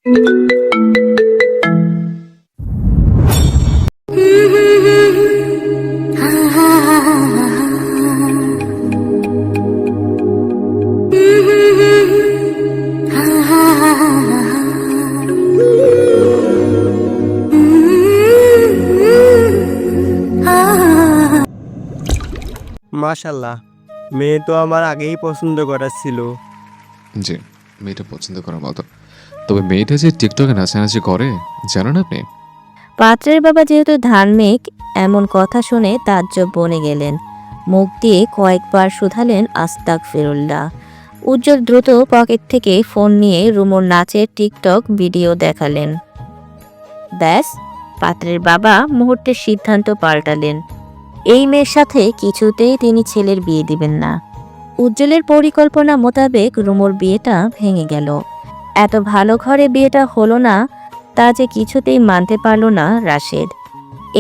মাশাল্লাহ, মেয়ে তো আমার আগেই পছন্দ করা ছিল। জি, মেয়েটা পছন্দ করার মতো। তবে মেয়েটা যে টিকটকে নাচানাচি করে জানেন আপনি? পাত্রের বাবা যেহেতু ধার্মিক, এমন কথা শুনে তাজ্জব বনে গেলেন। মুখ দিয়ে কয়েকবার শুধালেন আস্তাগফিরুল্লাহ। উজ্জ্বল দ্রুত পকেট থেকে ফোন নিয়ে রুমুর নাচের টিকটক ভিডিও দেখালেন। ব্যাস, পাত্রের বাবা মুহূর্তে সিদ্ধান্ত পাল্টালেন। এই মেয়ের সাথে কিছুতেই তিনি ছেলের বিয়ে দিবেন না। উজ্জ্বলের পরিকল্পনা মোতাবেক রুমুর বিয়েটা ভেঙে গেল। এত ভালো ঘরে বিয়েটা হলো না, তা যে কিছুতেই মানতে পারল না রাশেদ।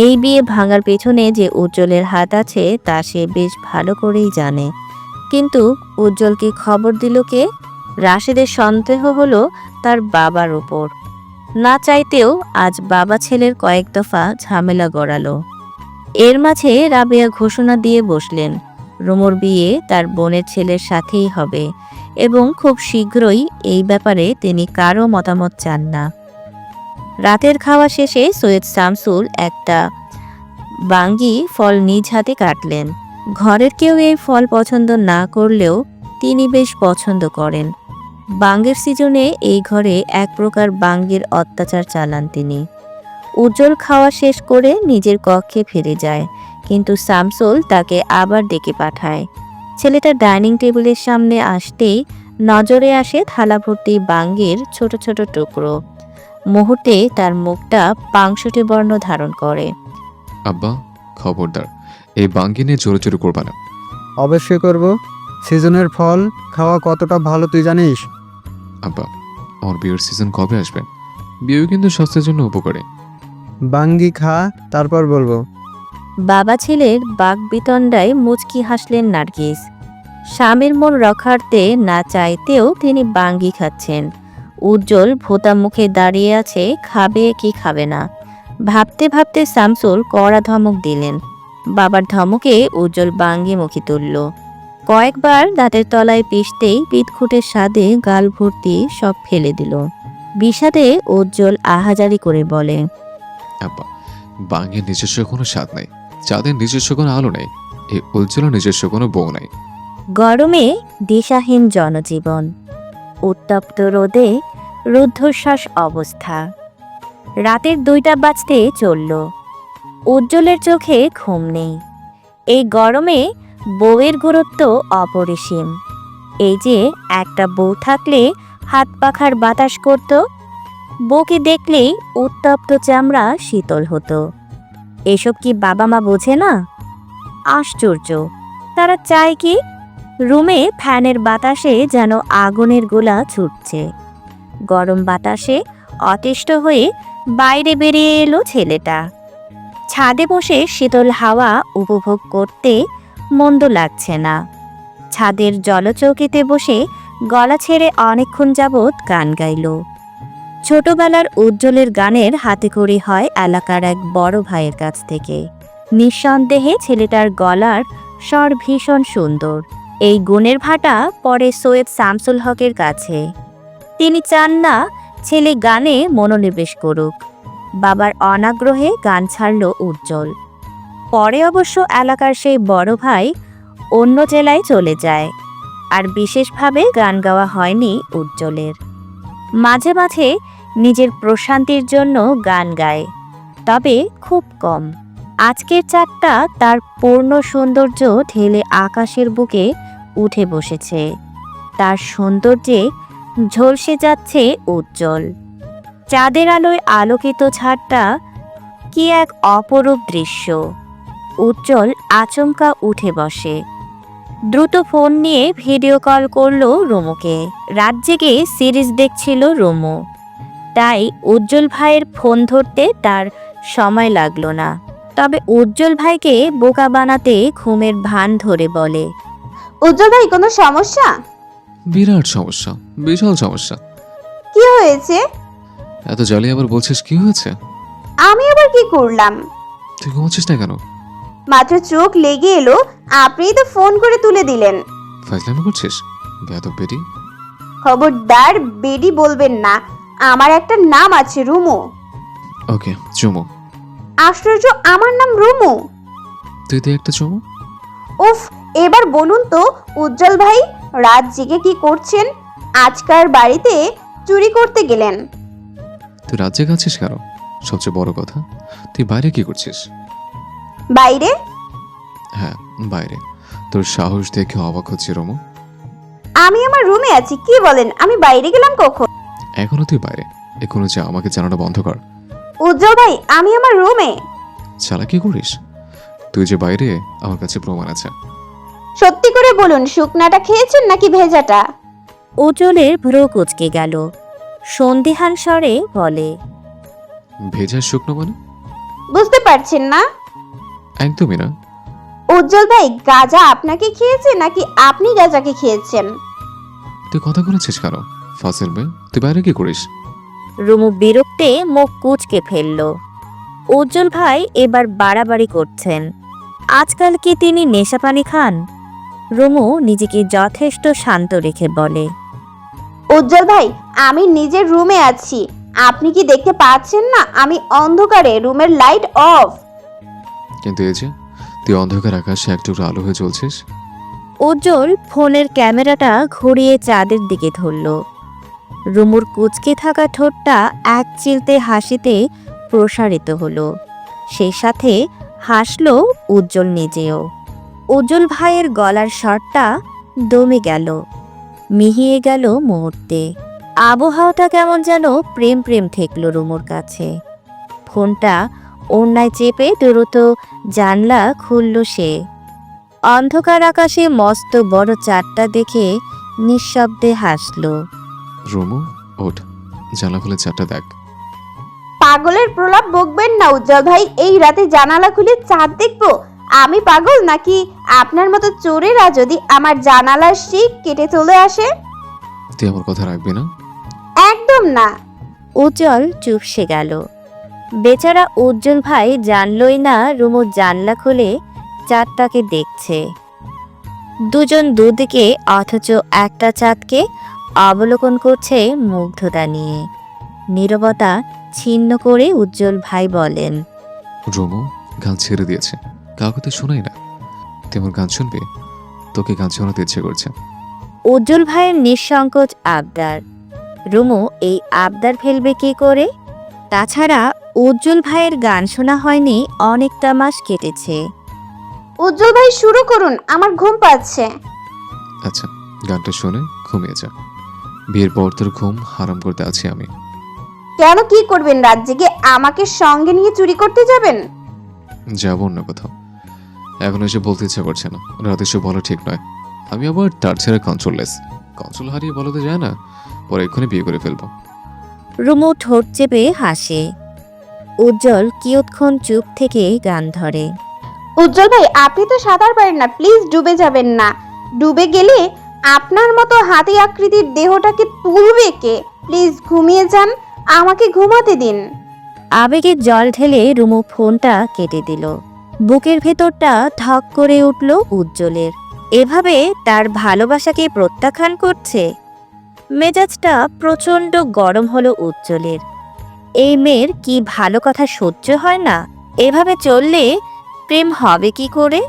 এই বিয়ে ভাঙার পেছনে যে উজ্জ্বলের হাত আছে তা সে বেশ ভালো করেই জানে। কিন্তু উজ্জ্বলকে খবর দিল কে? রাশেদের সন্দেহ হলো তার বাবার উপর। না চাইতেও আজ বাবা ছেলের কয়েক দফা ঝামেলা গড়ালো। এর মাঝে রাবেয়া ঘোষণা দিয়ে বসলেন, রুমুর বিয়ে তার বোনের ছেলের সাথেই হবে এবং খুব শীঘ্রই এই ব্যাপারে তিনি কারো মতামত চান না। রাতের খাওয়া শেষে সৈয়দ শামসুল একটা বাঙ্গি ফল নিজ হাতে কাটলেন। ঘরের কেউ এই ফল পছন্দ না করলেও তিনি বেশ পছন্দ করেন। বাঙ্গির সিজনে এই ঘরে এক প্রকার বাঙ্গির অত্যাচার চালান তিনি। উজ্জ্বল খাওয়া শেষ করে নিজের কক্ষে ফিরে যায়, কিন্তু শামসুল তাকে আবার ডেকে পাঠায়। ছেলেটা ডাইনিং টেবিলের সামনে আসতেই নজরে আসে থালা ভর্তি বাঙ্গির ছোট ছোট টুকরো। মুহূর্তে তার মুখটা পাংশুটে বর্ণ ধারণ করে। আব্বা, খবরদার এই বাঙ্গি নিয়ে জোরে করবা না। অবশ্যই করব। সিজনের ফল খাওয়া কতটা ভালো তুই জানিস? আব্বা, আমার বিয়ের সিজন কবে আসবে? বিয়েও কিন্তু স্বাস্থ্যের জন্য উপকারী। বাঙ্গি খা, তারপর বলবো। বাবা ছেলের বাকবিতণ্ডায় মুচকি হাসলেন নার্গিস। স্বামীর মন রক্ষার্থে না চাইতেও তিনি বাঙ্গি খাচ্ছেন। উজ্জ্বল ভোতা মুখে দাঁড়িয়ে আছে, খাবে কি খাবে না। ভাবতে ভাবতে শামসুল কড়া ধমক দিলেন। বাবার ধমকে উজ্জ্বল বাঙ্গি মুখে তুলল। কয়েকবার দাঁতের তলায় পিষতেই পিতখুটের স্বাদে গাল ভর্তি সব ফেলে দিল। বিষাদে উজ্জ্বল আহাজারি করে বলে, আব্বা, বাঙ্গির নিজস্ব কোনো স্বাদ নাই, চাঁদের নিজস্ব কোনো আলো নেই, এই উজ্জ্বল নিজস্ব কোনো বউ নাই। গরমে দিশাহীন জনজীবন, উত্তপ্ত রোদে রুদ্ধশ্বাস অবস্থা। রাতের 2টা বাজতে চলল। উজ্জ্বলের চোখে ঘুম নেই। এই গরমে বউয়ের গুরুত্ব অপরিসীম। এই যে একটা বউ থাকলে হাত পাখার বাতাস করত, বউকে দেখলেই উত্তপ্ত চামড়া শীতল হতো। এসব কি বাবা মা বোঝে না? আশ্চর্য, তারা চায় কি? রুমে ফ্যানের বাতাসে যেন আগুনের গোলা ছুটছে। গরম বাতাসে অতিষ্ঠ হয়ে বাইরে বেরিয়ে এলো ছেলেটা। ছাদে বসে শীতল হাওয়া উপভোগ করতে মন্দ লাগছে না। ছাদের জলচৌকিতে বসে গলা ছেড়ে অনেকক্ষণ যাবৎ গান গাইল। ছোটবেলার উজ্জ্বলের গানের হাতেখড়ি হয় এলাকার এক বড় ভাইয়ের কাছ থেকে। নিঃসন্দেহে ছেলেটার গলার স্বর ভীষণ সুন্দর। এই গুণের ভাটা পরে সৈয়দ শামসুল হকের কাছে। তিনি চান না ছেলে গানে মনোনিবেশ করুক। বাবার অনাগ্রহে গান ছাড়ল উজ্জ্বল। পরে অবশ্য এলাকার সেই বড় ভাই অন্য জেলায় চলে যায়, আর বিশেষভাবে গান গাওয়া হয়নি উজ্জ্বলের। মাঝে মাঝে নিজের প্রশান্তির জন্য গান গায়, তবে খুব কম। আজকের চাঁদটা তার পূর্ণ সৌন্দর্য ঢেলে আকাশের বুকে উঠে বসেছে। তার সৌন্দর্যে ঝলসে যাচ্ছে উজ্জ্বল। চাঁদের আলোয় আলোকিত ছাদটা কি এক অপরূপ দৃশ্য। উজ্জ্বল আচমকা উঠে বসে। দ্রুত ফোন নিয়ে ভিডিও কল করলো রুমুকে। রাত জেগে সিরিজ দেখছিল রুমু, তাই উজ্জ্বল ভাইয়ের ফোন ধরতে তার সময় লাগলো না। তবে উজ্জ্বল ভাইকে বোকা বানাতে ঘুমের ভান ধরে বলে, উজ্জ্বল ভাই, কোনো সমস্যা? বিরাট সমস্যা, বিশাল সমস্যা। কি হয়েছে? এত জলে আবার বলছিস কি হয়েছে? আমি আবার কি করলাম? তুই ঘুমাচ্ছিস না কেন? মাত্র চোখ লেগে এলো, আপনিই তো ফোন করে তুলে দিলেন। ফাজলামি করছিস বেয়াদব বেটি। খবরদার বেডি বলবেন না, আমার একটা নাম আছে রুমু। ওকে চুমু। আশ্চর্য, আমার নাম রুমু। তুই দে একটা চুমু। উফ, এবার বলুন তো উজ্জ্বল ভাই, রাত জেগে কি করছেন? আজকার বাড়িতে চুরি করতে গেলেন। তুই রাজ্যে গেছিস কেন? সবচেয়ে বড় কথা, তুই বাইরে কি করছিস? বাইরে? হ্যাঁ বাইরে। তোর সাহস দেখে অবাক হচ্ছে রমু। আমি আমার রুমে আছি, কি বলেন? আমি বাইরে গেলাম কখন? এখনো তুই বাইরে? এখনো যে আমাকে জানানো বন্ধ কর। উজ্জ্বল ভাই, আমি আমার রুমে। চালাকি করিস? তুই যে বাইরে আমার কাছে প্রমাণ আছে। সত্যি করে বলুন, শুকনাটা খেয়েছেন নাকি ভেজাটা? উজ্জ্বলের ভ্রু কুঁচকে গেল। সন্দিহান স্বরে বলে, ভেজা শুকনো মানে? বুঝতে পারছেন না? একদমই না। উজ্জ্বল ভাই, গাজা আপনাকে খেয়েছে নাকি আপনি গাজাকে খেয়েছেন? তুই কথা বলেছিস কেন? ফাসিল মেয়ে, তুই বাইরে কি করিস? রুমু বিরক্তে মুখ কুঁচকে ফেলল। উজ্জ্বল ভাই এবার বাড়াবাড়ি করছেন। আজকাল কি তিনি নেশাপানি খান? রুমু নিজেকে যথেষ্ট শান্ত রেখে বলে, উজ্জ্বল ভাই, আমি নিজের রুমে আছি, আপনি কি দেখতে পাচ্ছেন না আমি অন্ধকারে, রুমের লাইট অফ। কিন্তু এই যে তুই অন্ধকার আকাশে একটু আলো হয়ে চলছিস। উজ্জ্বল ফোনের ক্যামেরাটা ঘুরিয়ে চাঁদের দিকে ধরল। রুমুর কুঁচকে থাকা ঠোঁটটা এক চিলতে হাসিতে প্রসারিত হলো। সেই সাথে হাসল উজ্জ্বল নিজেও। উজ্জ্বল ভাইয়ের গলার স্বরটা দমে গেল, মিহিয়ে গেল মুহূর্তে। আবহাওয়াটা কেমন যেন প্রেম প্রেম ঠেকল রুমুর কাছে। ফোনটা ওড়নায় চেপে দ্রুত জানলা খুলল সে। অন্ধকার আকাশে মস্ত বড় চাঁদটা দেখে নিঃশব্দে হাসল। রমু ওঠ, জানলা খুলে চারটা দেখ। পাগলের প্রলাপ বকবেন না উজ্জ্বল ভাই, এই রাতে জানালা খুলে চাঁদ দেখবো? আমি পাগল নাকি আপনার মতো চোরেরা যদি আমার জানালার শিক কেটে চলে আসে? তুই আমার কথা রাখবি না? একদম না। উজ্জ্বল চুপসে গেল। বেচারা উজ্জ্বল ভাই জানলই না রুমু জানলা খুলে চাঁদটাকে দেখছে। দুজন দুদিকে, অথচ একটা চাঁদকে অবলোকন করছে মুগ্ধতা নিয়ে। নীরবতা ছিন্ন করে উজ্জ্বল ভাই বলেন, রমু গান ছেড়ে দিয়েছে, কাউকে তো শোনাই না। তুই আমার গান শুনবি? তোকে গান শোনাতে ইচ্ছে করছে। উজ্জ্বল ভাইয়ের নিঃসংকোচ আবদার। রুমু এই আবদার ফেলবে কি করে? তাছাড়া উজ্জ্বল ভাইয়ের গান শোনা হয়নি অনেকটা মাস কেটেছে। উজ্জ্বল ভাই শুরু করুন, আমার ঘুম পাচ্ছে। আচ্ছা গানটা শুনে ঘুমিয়ে যা। বিয়ের পর তোর ঘুম হারাম করতে আছি আমি। কেন, কি করবেন? রাত জেগে আমাকে সঙ্গে নিয়ে চুরি করতে যাবেন? যাবো অন্য কোথাও। এখন এসে বলতে ইচ্ছা করছে না, রাত এসে বলা ঠিক নয়। আমি আবার তার ছেড়ে কন্ট্রোললেস। কন্ট্রোল হারিয়ে বলতে যায় না, পরে এক্ষুনি বিয়ে করে ফেলবো। রুমু ঠোঁট চেপে হাসে। উজ্জ্বল কিয়ৎক্ষণ চুপ থেকে গান ধরে। উজ্জ্বল ভাই, আপনি তো সাঁতার পারেন না, প্লিজ ডুবে যাবেন না। ডুবে গেলে আপনার মতো হাতি আকৃতির দেহটাকে তুলবে কে? প্লিজ ঘুমিয়ে যান, আমাকে ঘুমাতে দিন। আবেগে জল ঢেলে রুমু ফোনটা কেটে দিল। বুকের ভেতরটা ঠক করে উঠল উজ্জ্বলের। এভাবে তার ভালোবাসাকে প্রত্যাখ্যান করছে। মেজাজটা প্রচণ্ড গরম হলো উজ্জ্বলের। এই মেয়ের কি ভালো কথা সহ্য হয় না? এভাবে চললে প্রেম হবে কি করে?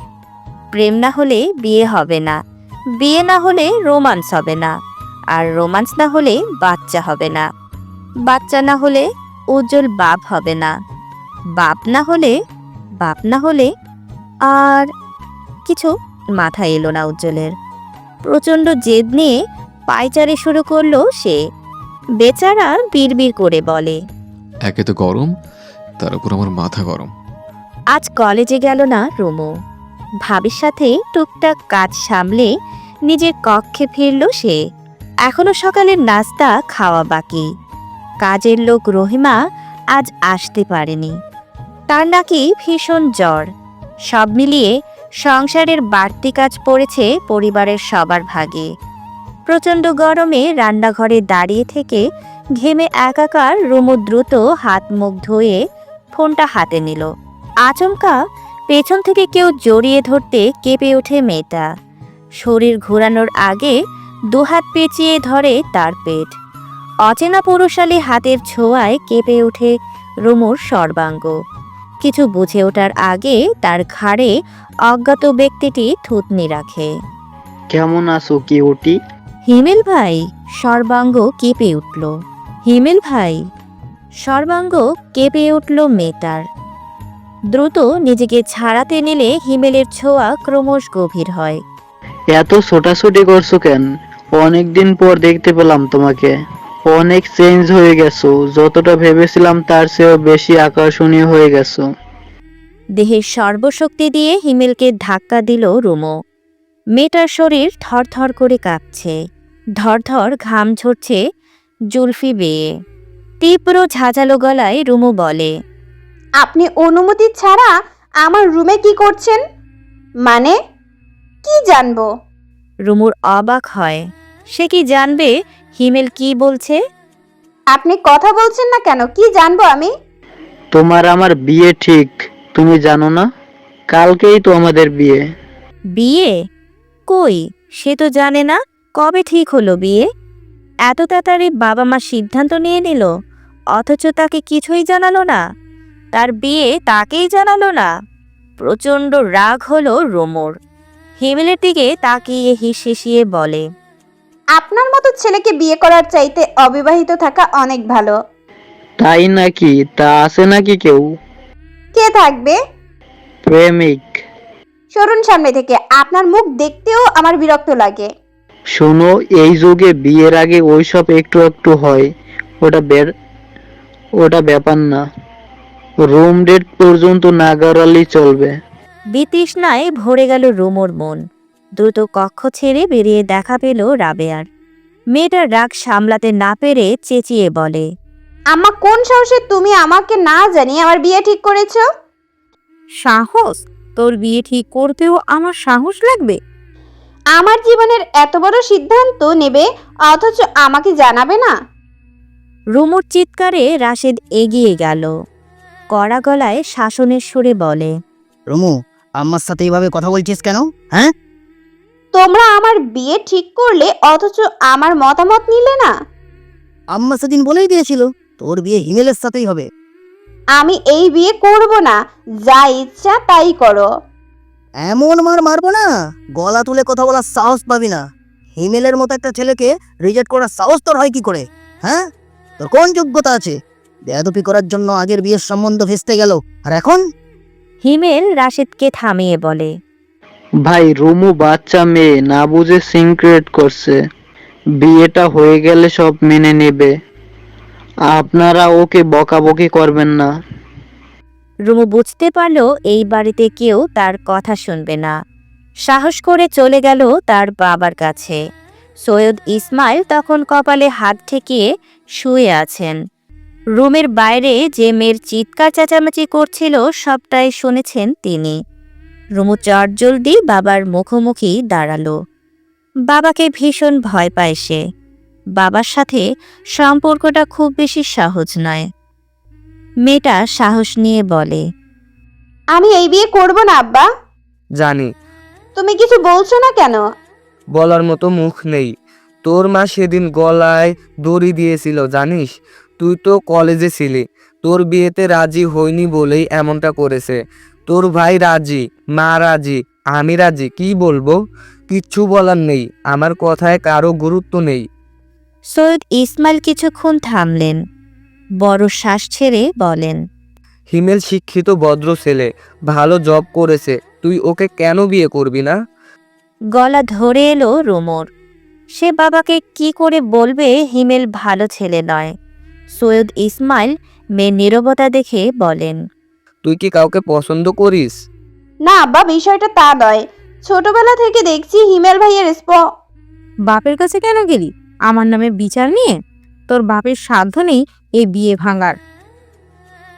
প্রেম না হলে বিয়ে হবে না, বিয়ে না হলে রোমান্স হবে না, আর রোমান্স না হলে বাচ্চা হবে না, বাচ্চা না হলে উজ্জ্বল বাপ হবে না, বাপ না হলে আর কিছু মাথায় এলো না উজ্জ্বলের। প্রচণ্ড জেদ নিয়ে পায়চারি শুরু করলো সে। বেচারা বিড়বিড় করে বলে, একে তো গরম, তার উপর আমার মাথা গরম। আজ কলেজে গেল না রুমু। ভাবির সাথে টুকটাক কাজ সামলে নিজের কক্ষে ফিরল সে। এখনো সকালের নাস্তা খাওয়া বাকি। কাজের লোক রহিমা আজ আসতে পারেনি। তার নাকি ভীষণ জ্বর। সব মিলিয়ে সংসারের বাড়তি কাজ পড়েছে পরিবারের সবার ভাগে। প্রচণ্ড গরমে রান্নাঘরে দাঁড়িয়ে থেকে ঘেমে একাকার রুমু দ্রুত হাত মুখ ধুয়ে ফোনটা হাতে নিল। আচমকা পেছন থেকে কেউ জড়িয়ে ধরতে কেঁপে ওঠে মেয়েটা। শরীর ঘোরানোর আগে দুহাত পেঁচিয়ে ধরে তার পেট। অচেনা পুরুষালী হাতের ছোঁয়ায় কেঁপে ওঠে রুমুর সর্বাঙ্গ। কিছু বুঝে ওঠার আগে তার ঘাড়ে অজ্ঞাত ব্যক্তিটি থুতনি রাখে। কেমন আছো কিউটি? হিমেল ভাই, সর্বাঙ্গ কেঁপে উঠল। হিমেল ভাই, সর্বাঙ্গ কেঁপে উঠল মেয়েটার। দ্রুত নিজেকে ছাড়াতে নিলে হিমেলের ছোঁয়া ক্রমশ গভীর হয়। এত ছোটাছুটি করছো কেন? অনেকদিন পর দেখতে পেলাম তোমাকে। অনেক চেঞ্জ হয়ে গেছো, যতটা ভেবেছিলাম তার চেয়েও বেশি আকর্ষণীয় হয়ে গেছো। দেহের সর্বশক্তি দিয়ে হিমেলকে ধাক্কা দিল রুমো। মেয়েটার শরীর থরথর করে কাঁপছে, ধরধর ঘাম ঝরছে জুলফি বেয়ে। তীব্র ঝাঁঝালো গলায় রুমো বলে, আপনি অনুমতি ছাড়া আমার রুমে কি করছেন? মানে কি জানবো? রুমুর অবাক হয়। সে কি জানবে হিমেল কি বলছে? আপনি কথা বলছেন না কেন? কি জানবো আমি? তোমার আমার বিয়ে ঠিক, তুমি জানো না? কালকেই তো আমাদের বিয়ে। বিয়ে? কই, সে তো জানে না। কবে ঠিক হলো বিয়ে? এত তাড়াতাড়ি বাবা মা সিদ্ধান্ত নিয়ে নিল, অথচ তাকে কিছুই জানালো না। তার বিয়ে তাকেই জানালো না। প্রচণ্ড রাগ হলো রুমুর। হিমেলের দিকে তাকিয়ে হিসিয়ে বলে, আপনার মতো ছেলেকে বিয়ে করার চাইতে অবিবাহিত থাকা অনেক ভালো। তাই নাকি? তা আছে নাকি কেউ? কে থাকবে? প্রেমিক। সরুন সামনে থেকে, আপনার মুখ দেখতেও আমার বিরক্ত লাগে। শোনো, এই যুগে বিয়ের আগে ওইসব একটু একটু হয়, ওটা ব্যাপার না। রুম ডেট পর্যন্ত না গড়ালেই চলবে। বিতৃষ্ণায় ভরে গেল রুমুর মন। দ্রুত কক্ষ ছেড়ে বেরিয়ে দেখা পেল রাবেয়ার। মেয়েটার রাগ সামলাতে না পেরে চেঁচিয়ে বলে, আম্মা, কোন সাহসে তুমি আমাকে না জানিয়ে আমার বিয়ে ঠিক করেছো? সাহস? তোর বিয়ে ঠিক করতেও আমার সাহস লাগবে? আমার জীবনের এত বড় সিদ্ধান্ত নেবে অথচ আমাকে জানাবে না? রুমুর চিৎকারে রাশেদ এগিয়ে গেল। কড়া গলায় শাসনের সুরে বলে, রুমু, আম্মার সাথে এইভাবে কথা বলছিস কেন? হ্যাঁ, তোমরা আমার বিয়ে ঠিক করলে অথচ আমার মতামত নিলে না। আম্মা সেদিন বলেই দিয়েছিল তোর বিয়ে হিমেলের সাথেই হবে। আমি এই বিয়ে করব না, যা ইচ্ছা তাই করো। এমন মার মারবো না, গলা তুলে কথা বলার সাহস পাবি না। হিমেলের মতো একটা ছেলেকে রিজেক্ট করার সাহস তোর হয় কি করে? হ্যাঁ, তোর কোন যোগ্যতা আছে? বেয়াদবি করার জন্য আগের বিয়ের সম্বন্ধ ভেস্তে গেল, আর এখন? হিমেল রাশেদকে থামিয়ে বলে, ভাই, রুমু বাচ্চা মেয়ে, না বুঝে সিনক্রেট করছে। বিয়েটা হয়ে গেলে সব মেনে নেবে। আপনারা ওকে বকাবকি করবেন না। রুমু বুঝতে পারল এই বাড়িতে কেউ তার কথা শুনবে না। সাহস করে চলে গেল তার বাবার কাছে। সৈয়দ ইসমাইল তখন কপালে হাত ঠেকিয়ে শুয়ে আছেন। রুমের বাইরে যে মেয়ের চিৎকার চেঁচামেচি করছিল সবটাই শুনেছেন তিনি। রুমু চটজলদি বাবার মুখোমুখি দাঁড়ালো। বাবাকে ভীষণ ভয় পায় সে। বাবার সাথে সম্পর্কটা খুব বেশি সহজ নয়। মেয়েটা সাহস নিয়ে বলে, আমি এই বিয়ে করব না আব্বা। জানি, তুমি কিছু বলছো না কেন? বলার মতো মুখ নেই। তোর মা সেদিন গলায় দড়ি দিয়েছিল জানিস? তুই তো কলেজে ছিলি। তোর বিয়েতে রাজি হয়নি বলেই এমনটা করেছে। তোর ভাই রাজি, মা রাজি, আমি রাজি। কি বলবো? কিচ্ছু বলার নেই। আমার কথায় কারো গুরুত্ব নেই। সৈয়দ ইসমাইল কিছুক্ষণ থামলেন, বড় শ্বাস ছেড়ে বলেন, হিমেল শিক্ষিত ভদ্র ছেলে, ভালো জব করেছে। তুই ওকে কেন বিয়ে করবি না? গলা ধরে এলো রুমুর। সে বাবাকে কি করে বলবে হিমেল ভালো ছেলে নয়। সৈয়দ ইসমাইল মেয়ের নীরবতা দেখে বলেন, তুই কি কাউকে পছন্দ করিস? না আব্বা, বিষয়টা তা নয়। ছোটবেলা থেকে দেখছি হিমেল ভাইয়ের বাপের কাছে কেন গেলি আমার নামে বিচার নিয়ে? তোর বাপের সাধ্য নেই এই বিয়ে ভাঙার।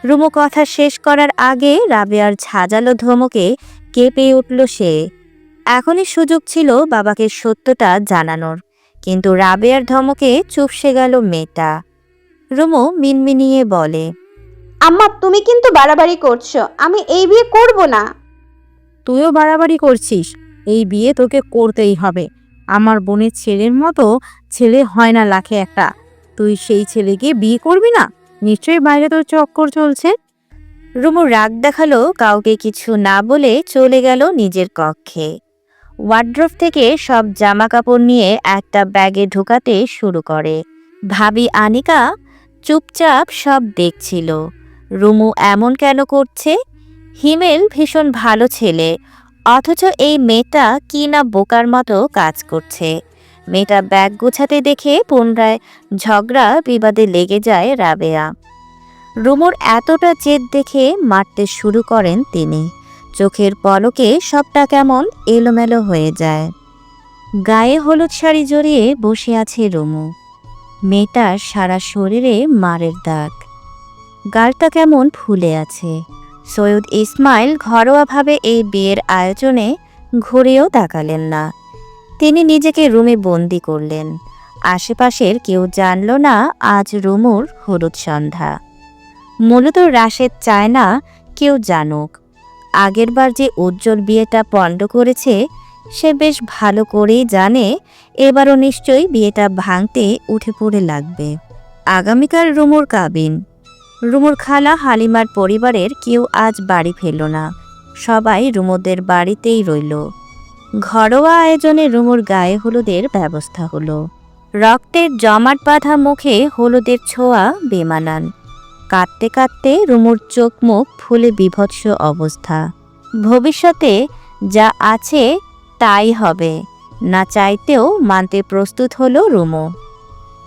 রুমু কথা শেষ করার আগে রাবেয়ার ঝাঁঝালো ধমকে কেঁপে উঠল সে। এখনই সুযোগ ছিল বাবাকে সত্যটা জানানোর, কিন্তু রাবেয়ার ধমকে চুপসে গেল মেয়েটা। রুমু মিনমিনিয়ে বলে, আম্মা তুমি কিন্তু বাড়াবাড়ি করছো, আমি এই বিয়ে করব না। তুইও বাড়াবাড়ি করছিস। এই বিয়ে তোকে করতেই হবে। আমার বোনের ছেলের মতো ছেলে হয় না লাখে একটা। তুই সেই ছেলেকে বিয়ে করবি না? নিশ্চয়ই বাইরে তোর চক্কর চলছে। রুমু রাগ দেখালো, কাউকে কিছু না বলে চলে গেল নিজের কক্ষে। ওয়ার্ড্রোব থেকে সব জামা কাপড় নিয়ে একটা ব্যাগে ঢোকাতে শুরু করে। ভাবি আনিকা চুপচাপ সব দেখছিল। রুমু এমন কেন করছে? হিমেল ভীষণ ভালো ছেলে, অথচ এই মেয়েটা কি না বোকার মতো কাজ করছে। মেয়েটা ব্যাগ গোছাতে দেখে পুনরায় ঝগড়া বিবাদে লেগে যায় রাবেয়া। রুমুর এতটা জেদ দেখে মারতে শুরু করেন তিনি। চোখের পলকে সবটা কেমন এলোমেলো হয়ে যায়। গায়ে হলুদ শাড়ি জড়িয়ে বসে আছে রুমু। মেয়েটার সারা শরীরে মারের দাগ, গালটা কেমন ফুলে আছে। সৈয়দ ইসমাইল ঘরোয়াভাবে এই বিয়ের আয়োজনে ঘুরেও তাকালেন না। তিনি নিজেকে রুমে বন্দি করলেন। আশেপাশের কেউ জানল না আজ রুমুর হলুদ সন্ধ্যা। মূলত রাশেদ চায় না কেউ জানুক। আগেরবার যে উজ্জ্বল বিয়েটা পণ্ড করেছে, সে বেশ ভালো করেই জানে এবারও নিশ্চয়ই বিয়েটা ভাঙতে উঠে পড়ে লাগবে। আগামীকাল রুমুর কাবিন। রুমুর খালা হালিমার পরিবারের কেউ আজ বাড়ি ফেলল না। সবাই রুমুদের বাড়িতেই রইল। ঘরোয়া আয়োজনে রুমুর গায়ে হলুদের ব্যবস্থা হলো। রক্তের জমাট বাঁধা মুখে হলুদের ছোঁয়া বেমানান। কাঁদতে কাঁদতে রুমুর চোখ মুখ ফুলে বিভৎস অবস্থা। ভবিষ্যতে যা আছে তাই হবে, না চাইতেও মানতে প্রস্তুত হলো রুমু।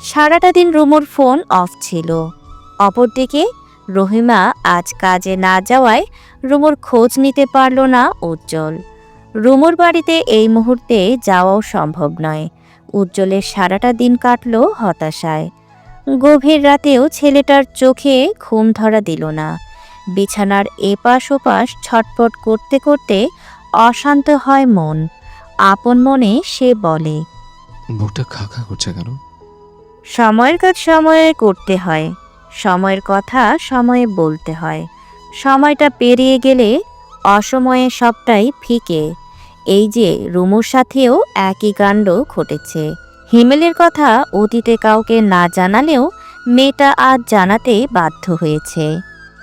সারাটা দিন রুমুর ফোন অফ ছিল। অপরদিকে রহিমা আজ কাজে না যাওয়ায় রুমুর খোঁজ নিতে পারল না উজ্জ্বল। রুমুর বাড়িতে এই মুহূর্তে যাওয়াও সম্ভব নয়। উজ্জ্বলের সারাটা দিন কাটল হতাশায়। গভীর রাতেও ছেলেটার চোখে ঘুম ধরা দিল না। বিছানার এপাশ ওপাশ ছটফট করতে করতে অশান্ত হয় মন। আপন মনে সে বলে, বুকটা খা খা করছে কেন? সময়ের কাজ সময়ে করতে হয়, সময়ের কথা সময়ে বলতে হয়। সময়টা পেরিয়ে গেলে অসময়ে সবটাই ফিকে। এই যে রুমুর সাথেও একই কাণ্ড ঘটেছে। হিমেলের কথা অতীতে কাউকে না জানালেও মেয়েটা আজ জানাতে বাধ্য হয়েছে।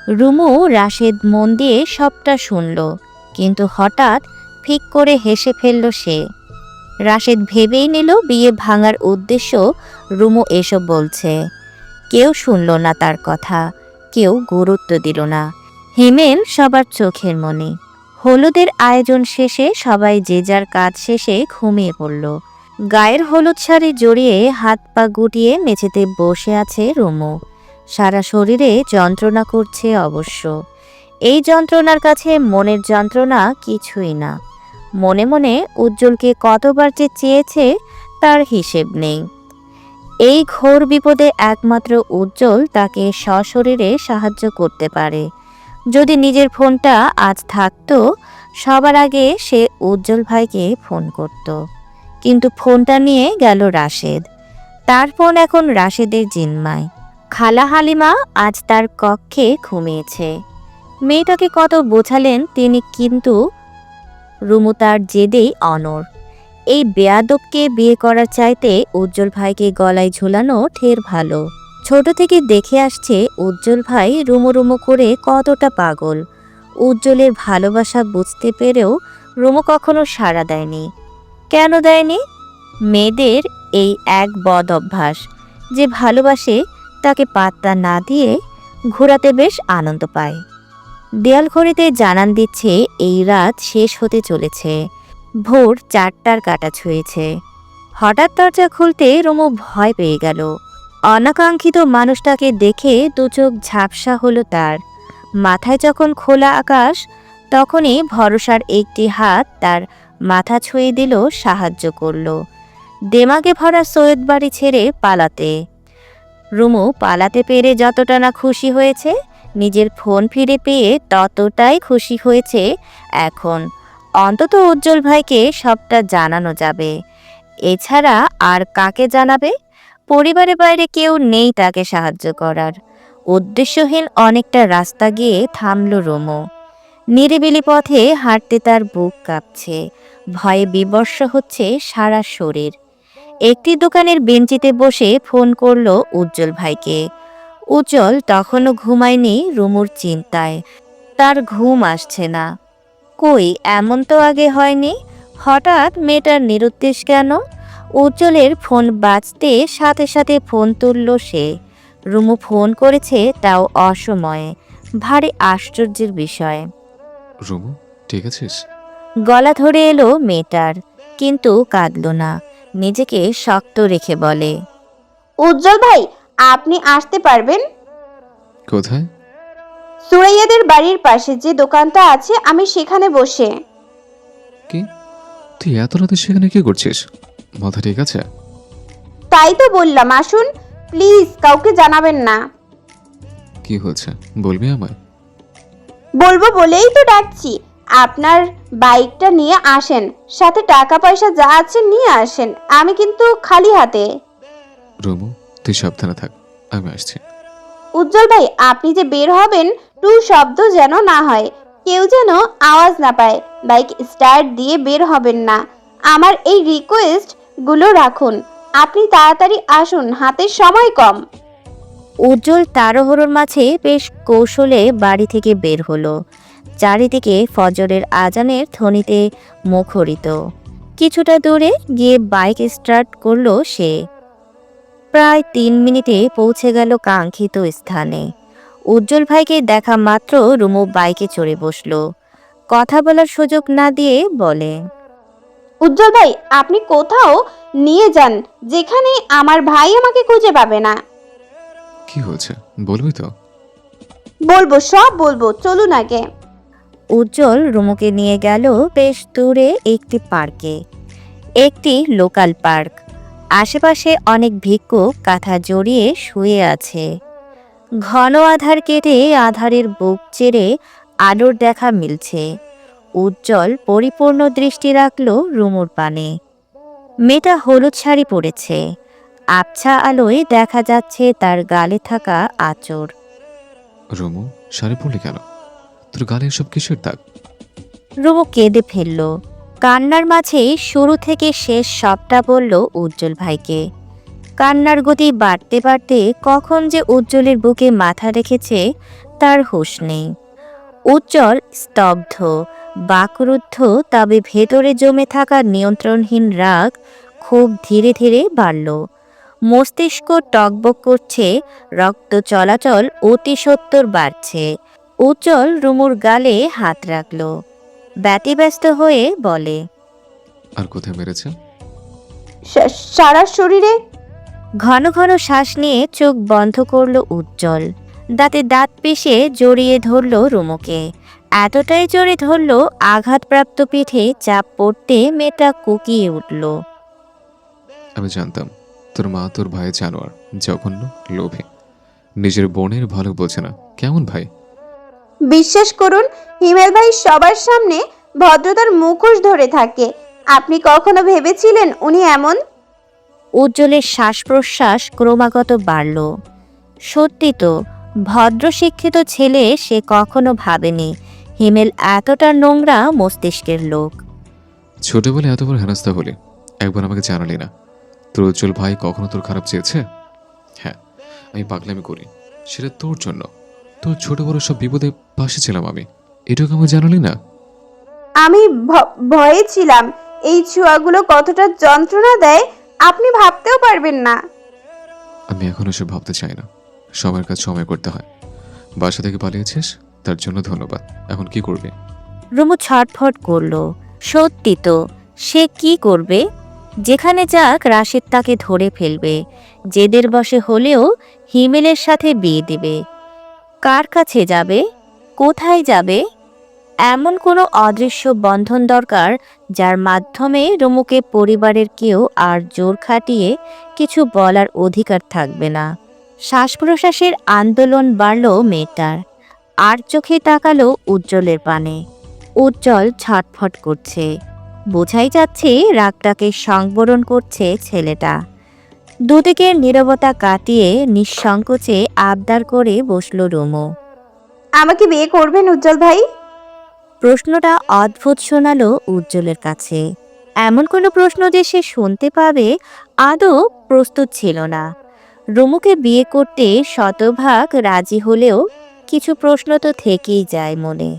রুমু রাশেদ মন দিয়ে সবটা শুনল, কিন্তু হঠাৎ ফিক করে হেসে ফেলল সে। রাশেদ ভেবেই নিল বিয়ে ভাঙার উদ্দেশ্য রুমু এসব বলছে। কেউ শুনল না তার কথা, কেউ গুরুত্ব দিল না। হিমেল সবার চোখের মনি। হলুদের আয়োজন শেষে সবাই যে যার কাজ শেষে ঘুমিয়ে পড়ল। গায়ের হলুদ শাড়ি জড়িয়ে হাত পা গুটিয়ে মেঝেতে বসে আছে রুমু। সারা শরীরে যন্ত্রণা করছে অবশ্য। এই যন্ত্রণার কাছে মনের যন্ত্রণা কিছুই না। মনে মনে উজ্জ্বলকে কতবার যে চেয়েছে তার হিসেব নেই। এই ঘোর বিপদে একমাত্র উজ্জ্বল তাকে সশরীরে সাহায্য করতে পারে। যদি নিজের ফোনটা আজ থাকতো, সবার আগে সে উজ্জ্বল ভাইকে ফোন করত। কিন্তু ফোনটা নিয়ে গেল রাশেদ। তার ফোন এখন রাশেদের জিম্মায়। খালা হালিমা আজ তার কক্ষে ঘুমিয়েছে। মেয়েটাকে কত বোঝালেন তিনি, কিন্তু রুমু তার জেদেই অনড়। এই বেয়াদবকে বিয়ে করার চাইতে উজ্জ্বল ভাইকে গলায় ঝুলানো ঢের ভালো। ছোট থেকে দেখে আসছে উজ্জ্বল ভাই রুমু রুমু করে কতটা পাগল। উজ্জ্বলের ভালোবাসা বুঝতে পেরেও রুমু কখনো সাড়া দেয়নি। কেন দেয়নি? মেয়েদের এই এক বদ অভ্যাস, যে ভালোবাসে তাকে পাত্তা না দিয়ে ঘোরাতে বেশ আনন্দ পায়। দেয়াল ঘড়িতে জানান দিচ্ছে এই রাত শেষ হতে চলেছে। ভোর 4টার কাঁটা ছুঁয়েছে। হঠাৎ দরজা খুলতে রুমু ভয় পেয়ে গেল। অনাকাঙ্ক্ষিত মানুষটাকে দেখে দু চোখ ঝাপসা হলো তার। মাথায় যখন খোলা আকাশ, তখনই ভরসার একটি হাত তার মাথা ছুঁয়ে দিল, সাহায্য করল দেমাগে ভরা সৈয়দ বাড়ি ছেড়ে পালাতে। রুমু পালাতে পেরে যতটা না খুশি হয়েছে, নিজের ফোন ফিরে পেয়ে ততটাই খুশি হয়েছে এখন। অন্তত উজ্জ্বল ভাইকে সবটা জানানো যাবে। এছাড়া আর কাকে জানাবে? পরিবারের বাইরে কেউ নেই তাকে সাহায্য করার। উদ্দেশ্যহীন অনেকটা রাস্তা গিয়ে থামল রুমু। নিরিবিলি পথে হাঁটতে তার বুক কাঁপছে, ভয়ে বিবর্ষ হচ্ছে সারা শরীর। একটি দোকানের বেঞ্চিতে বসে ফোন করলো উজ্জ্বল ভাইকে। উজ্জ্বল তখনও ঘুমায়নি রুমুর চিন্তায়। তার ঘুম আসছে না। কই, এমন তো আগে হয়নি। হঠাৎ মেয়েটার নিরুদ্দেশ কেন? উজ্জ্বলের ফোন বাজতে সাথে সাথে ফোন তুলল সে। রুমু ফোন করেছে, তাও অসময়ে। ভারী আশ্চর্যের বিষয়। রুমু, ঠিক আছিস? গলা ধরে এলো মেয়েটার, কিন্তু কাঁদল না। নিজেকে শক্ত রেখে বলে, উজ্জ্বল ভাই, আপনি আসতে পারবেন? কোথায়? সুরাইয়াদের বাড়ির পাশে যে দোকানটা আছে, আমি সেখানে বসে। কি? তুই এত রাতে সেখানে কি করছিস? মাথা ঠিক আছে? তাই তো বললাম আসুন, প্লিজ কাউকে জানাবেন না। কি হয়েছে বলবি আমায়? বলবো বলেই তো ডাকছি। আপনার বাইকটা নিয়ে আসেন, সাথে টাকা পয়সা যা আছে নিয়ে আসেন। আমি কিন্তু খালি হাতে। রুমু, তুই সাবধানে থাক, আমি আসছি। উজ্জ্বল ভাই, আপনি যে বের হবেন, টু শব্দ যেন না হয়, কেউ যেন আওয়াজ না পায়। বাইক স্টার্ট দিয়ে বের হবেন না। আমার এই রিকোয়েস্ট গুলো রাখুন। আপনি তাড়াতাড়ি আসুন, হাতে সময় কম। উজ্জ্বল তাড়াহুড়োর মাঝে বেশ কৌশলে বাড়ি থেকে বের হলো। চারিদিকে ফজরের আজানের ধ্বনিতে মুখরিত। কিছুটা দূরে গিয়ে বাইক স্টার্ট করলো সে। প্রায় 3 মিনিটে পৌঁছে গেল কাঙ্ক্ষিত স্থানে। উজ্জ্বল ভাইকে দেখা মাত্র রুমু বাইকে চড়ে বসলো। কথা বলার সুযোগ না দিয়ে বলে, উজ্জ্বল ভাই, আপনি কোথাও নিয়ে যান যেখানে আমার ভাই আমাকে খুঁজে পাবে না। কি হয়েছে বলবি তো? বলবো, সব বলবো, চলুন আগে। উজ্জ্বল রুমুকে নিয়ে গেল বেশ দূরে একটি পার্কে। একটি লোকাল পার্ক। আশেপাশে অনেক ভিক্ষুক কাঁথা জড়িয়ে শুয়ে আছে। ঘন আধার কেটে আধারের বুক চেড়ে আলোর দেখা মিলছে। উজ্জ্বল পরিপূর্ণ দৃষ্টি রাখল রুমুর পানে। মেয়েটা হলুদ শাড়ি পরেছে। আবছা আলোয় দেখা যাচ্ছে তার গালে থাকা আঁচড়। রুমু, শাড়ি পরলি কেন? তোর গালে এসব কিসের দাগ? রুমু কেঁদে ফেলল। কান্নার মাঝে শুরু থেকে শেষ সবটা বলল উজ্জ্বল ভাইকে। কান্নার গতি বাড়তে বাড়তে কখন যে উজ্জ্বলের বুকে মাথা রেখেছে তার হুঁশ নেই। উজ্জ্বল স্তব্ধ, বাকরুদ্ধ, তবে ভেতরে জমে থাকা নিয়ন্ত্রণহীন রাগ খুব ধীরে ধীরে বাড়ল। মস্তিষ্ক টকবক করছে, রক্ত চলাচল অতি সত্বর বাড়ছে। উজ্জ্বল রুমুর গালে হাত রাখল। ব্যতিব্যস্ত হয়ে বলে, আর কোথায় মেরেছে? সারা শরীরে। ঘন ঘন শ্বাস নিয়ে চোখ বন্ধ করল উজ্জ্বল। দাঁতে দাঁত পিষে জড়িয়ে ধরল রুমুকে। এতটাই জোরে ধরল আঘাতপ্রাপ্ত পিঠে চাপ পড়তে মেয়েটা কুকিয়ে উঠল। আমি জানতাম তোর মা তোর ভাই জানোয়ার, জঘন্য, লোভী, নিজের বোনের ভালো বোঝে না। কেমন ভাই? বিশ্বাস করুন, হিমেল ভাই সবার সামনে ভদ্রতার মুখোশ ধরে থাকে। আপনি কখনো ভেবেছিলেন উনি এমন? উজ্জ্বলের শ্বাস প্রশ্বাস ক্রমাগত বাড়ল। সত্যি তো, ভদ্র শিক্ষিত ছেলে সে কখনো ভাবেনি হিমেল এতটা নোংরা মস্তিষ্কের লোক। ছোটবেলায় এত বড় হেনস্থা হলে একবার আমাকে জানালি না? তোর উজ্জ্বল ভাই কখনো তোর খারাপ চেয়েছে? হ্যাঁ, আমি পাগলামি করি, সেটা তোর জন্য। তোর ছোট বড় সব বিপদে পাশে ছিলাম আমি, এটুকু আমাকে জানালি না? আমি ভয়ে ছিলাম। এই ছোঁয়াগুলো কতটা যন্ত্রণা দেয় আপনি ভাবতেও পারবেন না। আমি এখন এসব ভাবতে চাই না। সময়ের কাজ সময় করতে হয়। বাসা থেকে পালিয়েছিস, তার জন্য ধন্যবাদ। এখন কি করবি? রুমু ছটফট করল। সত্যি তো, সে কি করবে? যেখানে যাক রাশেদ তাকে ধরে ফেলবে। জেদের বশে হলেও হিমেলের সাথে বিয়ে দেবে। কার কাছে যাবে? কোথায় যাবে? এমন কোনো অদৃশ্য বন্ধন দরকার যার মাধ্যমে রুমুকে পরিবারের কেউ আর জোর খাটিয়ে কিছু বলার অধিকার থাকবে না। শ্বাস প্রশ্বাসের আন্দোলন বাড়ল মেয়েটার। আর চোখে তাকালো উজ্জ্বলের পানে। উজ্জ্বল ছটফট করছে। বোঝাই যাচ্ছে রাগটাকে সংবরণ করছে ছেলেটা। দুদিকের নীরবতা কাটিয়ে নিঃসংকোচে আবদার করে বসল রুমু। আমাকে বিয়ে করবেন উজ্জ্বল ভাই? প্রশ্নটা অদ্ভুত শোনালো উজ্জ্বলের কাছে। এমন কোনো প্রশ্ন যে সে শুনতে পাবে আদৌ প্রস্তুত ছিল না। রুমুকে বিয়ে করতে শতভাগ রাজি হলেও কিছু প্রশ্ন তো থেকেই যায় মনে।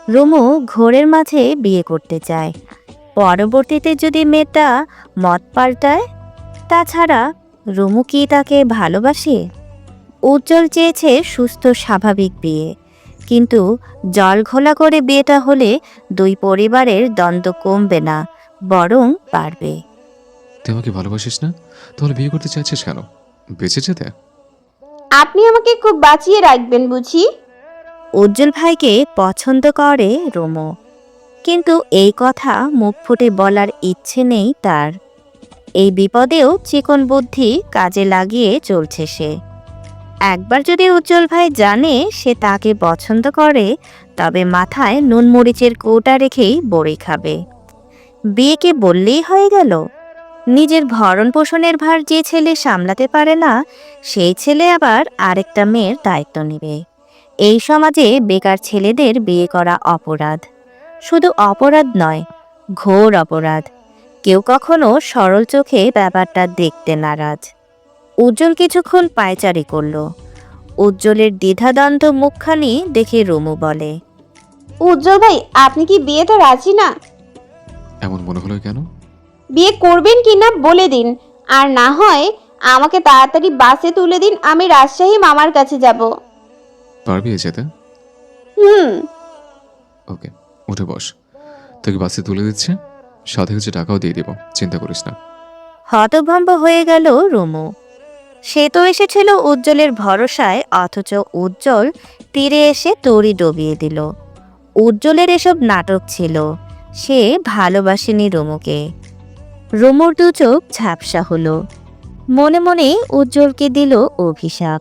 রুমু ঘোরের মাঝে বিয়ে করতে চায়, পরবর্তীতে যদি মেয়েটা মত পাল্টায়? তাছাড়া রুমু কি তাকে ভালোবাসে? উজ্জ্বল চেয়েছে সুস্থ স্বাভাবিক বিয়ে, কিন্তু জল ঘোলা করে বিয়েটা হলে দুই পরিবারের দ্বন্দ্ব কমবে না, বরং বাড়বে। তুই আমাকে ভালোবাসিস না? তাহলে বিয়ে করতে চাইছিস কেন? বেঁচে যেতে? আপনি আমাকে খুব বাঁচিয়ে রাখবেন বুঝি? উজ্জ্বল ভাইকে পছন্দ করে রুমু, কিন্তু এই কথা মুখ ফুটে বলার ইচ্ছে নেই তার। এই বিপদেও চিকন বুদ্ধি কাজে লাগিয়ে চলছে সে। একবার যদি উজ্জ্বল ভাই জানে সে তাকে পছন্দ করে, তবে মাথায় নুন মরিচের কৌটা রেখেই বড়ি খাবে। বিয়েকে বললেই হয়ে গেল? নিজের ভরণ পোষণের ভার যে ছেলে সামলাতে পারে না, সেই ছেলে আবার আরেকটা মেয়ের দায়িত্ব নেবে। এই সমাজে বেকার ছেলেদের বিয়ে করা অপরাধ। শুধু অপরাধ নয়, ঘোর অপরাধ। কেউ কখনো সরল চোখে ব্যাপারটা দেখতে নারাজ। উজ্জ্বল কিছুক্ষণ পায়চারি করল। উজ্জ্বলের দ্বিধাদ্বন্দ্ব মুখখানি দেখে রুমু বলে, উজ্জ্বল ভাই, আপনি কি বিয়েতে রাজি না? এমন মনে হলো কেন? বিয়ে করবেন কি না বলে দিন, আর না হয় আমাকে তাড়াতাড়ি বাসে তুলে দিন, আমি রাজশাহী মামার কাছে যাব। পারবি যেতে? হুম। ওকে, উঠে বস। তোকে বাসে তুলে দিচ্ছে, সাথে কিছু টাকাও দিয়ে দিব, চিন্তা করিস না। হতভম্ব হয়ে গেল রুমু। সে তো এসেছিল উজ্জ্বলের ভরসায়, অথচ উজ্জ্বল তীরে এসে তরি ডুবিয়ে দিল। উজ্জ্বলের এসব নাটক ছিল, সে ভালোবাসেনি রুমুকে। রুমুর দু চোখ ঝাপসা হলো। মনে মনে উজ্জ্বলকে দিল অভিশাপ।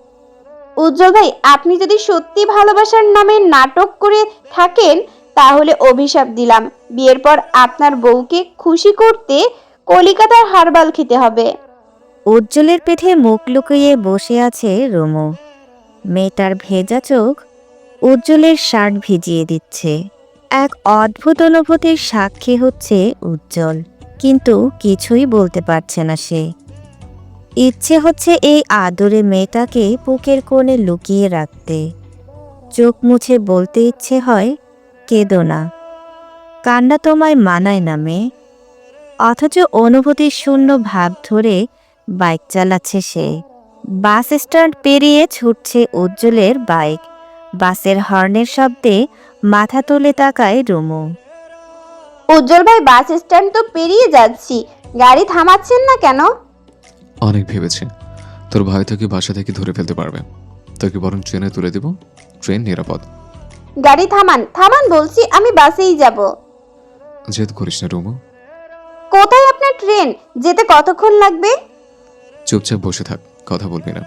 উজ্জ্বল ভাই, আপনি যদি সত্যি ভালোবাসার নামে নাটক করে থাকেন, তাহলে অভিশাপ দিলাম, বিয়ের পর আপনার বউকে খুশি করতে কলিকাতার হারবাল খেতে হবে। উজ্জ্বলের পিঠে মুখ লুকিয়ে বসে আছে রুমু। মেয়েটার ভেজা চোখ উজ্জ্বলের শার্ট ভিজিয়ে দিচ্ছে। এক অদ্ভুত অনুভূতির সাক্ষী হচ্ছে উজ্জ্বল, কিন্তু কিছুই বলতে পারছে না সে। ইচ্ছে হচ্ছে এই আদরে মেয়েটাকে বুকের কোণে লুকিয়ে রাখতে। চোখ মুছে বলতে ইচ্ছে হয়, কেঁদো না, কান্না তোমায় মানায় না মেয়ে। অথচ অনুভূতির শূন্য ভাব ধরে বাইক চালাচ্ছে সে। বাস স্ট্যান্ড পেরিয়ে ছুটছে উজ্জ্বলের বাইক। বাসের হর্নের শব্দে মাথা তুলে তাকায় রুমু। উজ্জ্বল ভাই, বাস স্ট্যান্ড তো পেরিয়ে যাচ্ছি, গাড়ি থামাচ্ছেন না কেন? অনেক ভেবেছি, তোর ভাই তোকে বাসা থেকে ধরে ফেলতে পারবে। তোকে বরং ট্রেনে তুলে দিব, ট্রেন নিরাপদ। গাড়ি থামান, থামান বলছি, আমি বাসেই যাব। জেদ করিস না রুমু। কোথায় আপনার ট্রেন? যেতে কতক্ষণ লাগবে? চুপচাপ বসে থাক, কথা বলবি না।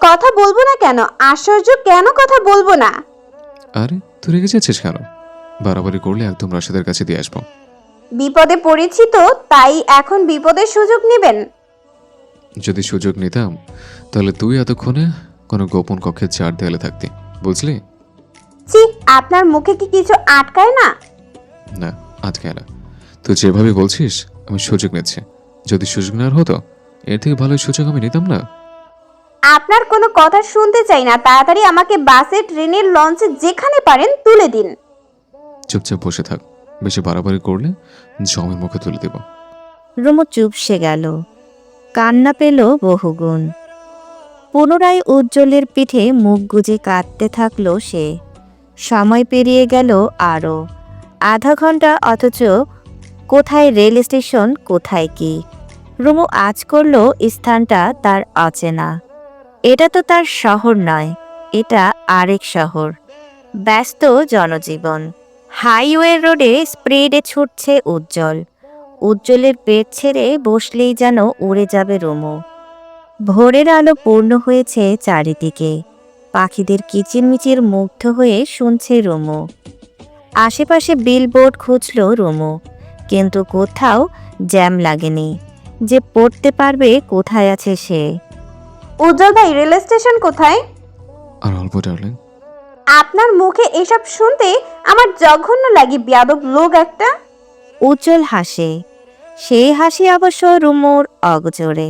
কথা বলবো না কেন? আশ্চর্য, কেন কথা বলবো না? আরে তুই রেগে যাচ্ছিস কেন? বাড়াবাড়ি করলে একদম রাশেদের কাছে দিয়ে আসবো। বিপদে পড়েছি তো, তাই এখন বিপদের সুযোগ নেবেন? যদি সুযোগ নিতাম তাহলে তুই এতক্ষণে কোনো গোপন কক্ষের চার দেয়ালে থাকতি, বুঝলি? ছি, আপনার মুখে কি কিছু আটকায় না? না, আজকে না। তুই যেভাবে বলছিস আমি সুযোগ নিচ্ছি। যদি সুযোগ নেওয়ার হতো, এর থেকে ভালো সুযোগ আমি নিতাম না। আপনার কোনো কথা শুনতে চাই না, তাড়াতাড়ি আমাকে বাসে, ট্রেনের, লঞ্চে যেখানে পারেন তুলে দিন। চুপচাপ বসে থাক, বেশি বাড়াবাড়ি করলে জমের মুখে তুলে দেব। রুমু চুপসে গেল, কান্না পেল বহুগুণ। পুনরায় উজ্জ্বলের পিঠে মুখ গুজে কাঁদতে থাকলো সে। সময় পেরিয়ে গেল আরও আধা ঘন্টা, অথচ কোথায় রেল স্টেশন, কোথায় কি। রুমু আজ করল স্থানটা তার অচেনা। এটা তো তার শহর নয়, এটা আরেক শহর। ব্যস্ত জনজীবন। হাইওয়ে রোডে স্পিডে ছুটছে উজ্জ্বল। উজ্জ্বলের পেট ছেড়ে বসলেই যেন উড়ে যাবে রুমু। ভোরের আলো পূর্ণ হয়েছে চারিদিকে। পাখিদের কিচিরমিচির মুগ্ধ হয়ে শুনছে রুমু। আশেপাশে বিলবোর্ড খুঁজল রুমু, কিন্তু কোথাও জ্যাম লাগেনি। যে পড়তে পারবে কোথায় আছে সে। উজ্জ্বল ভাই, রেল স্টেশন কোথায়? আর অল্প ডার্লিং। আপনার মুখে এসব শুনতে আমার জঘন্য লাগে, বেয়াদব লোক একটা। উজ্জ্বল হাসে, সেই হাসি অবশ্য রুমুর অগোচরে।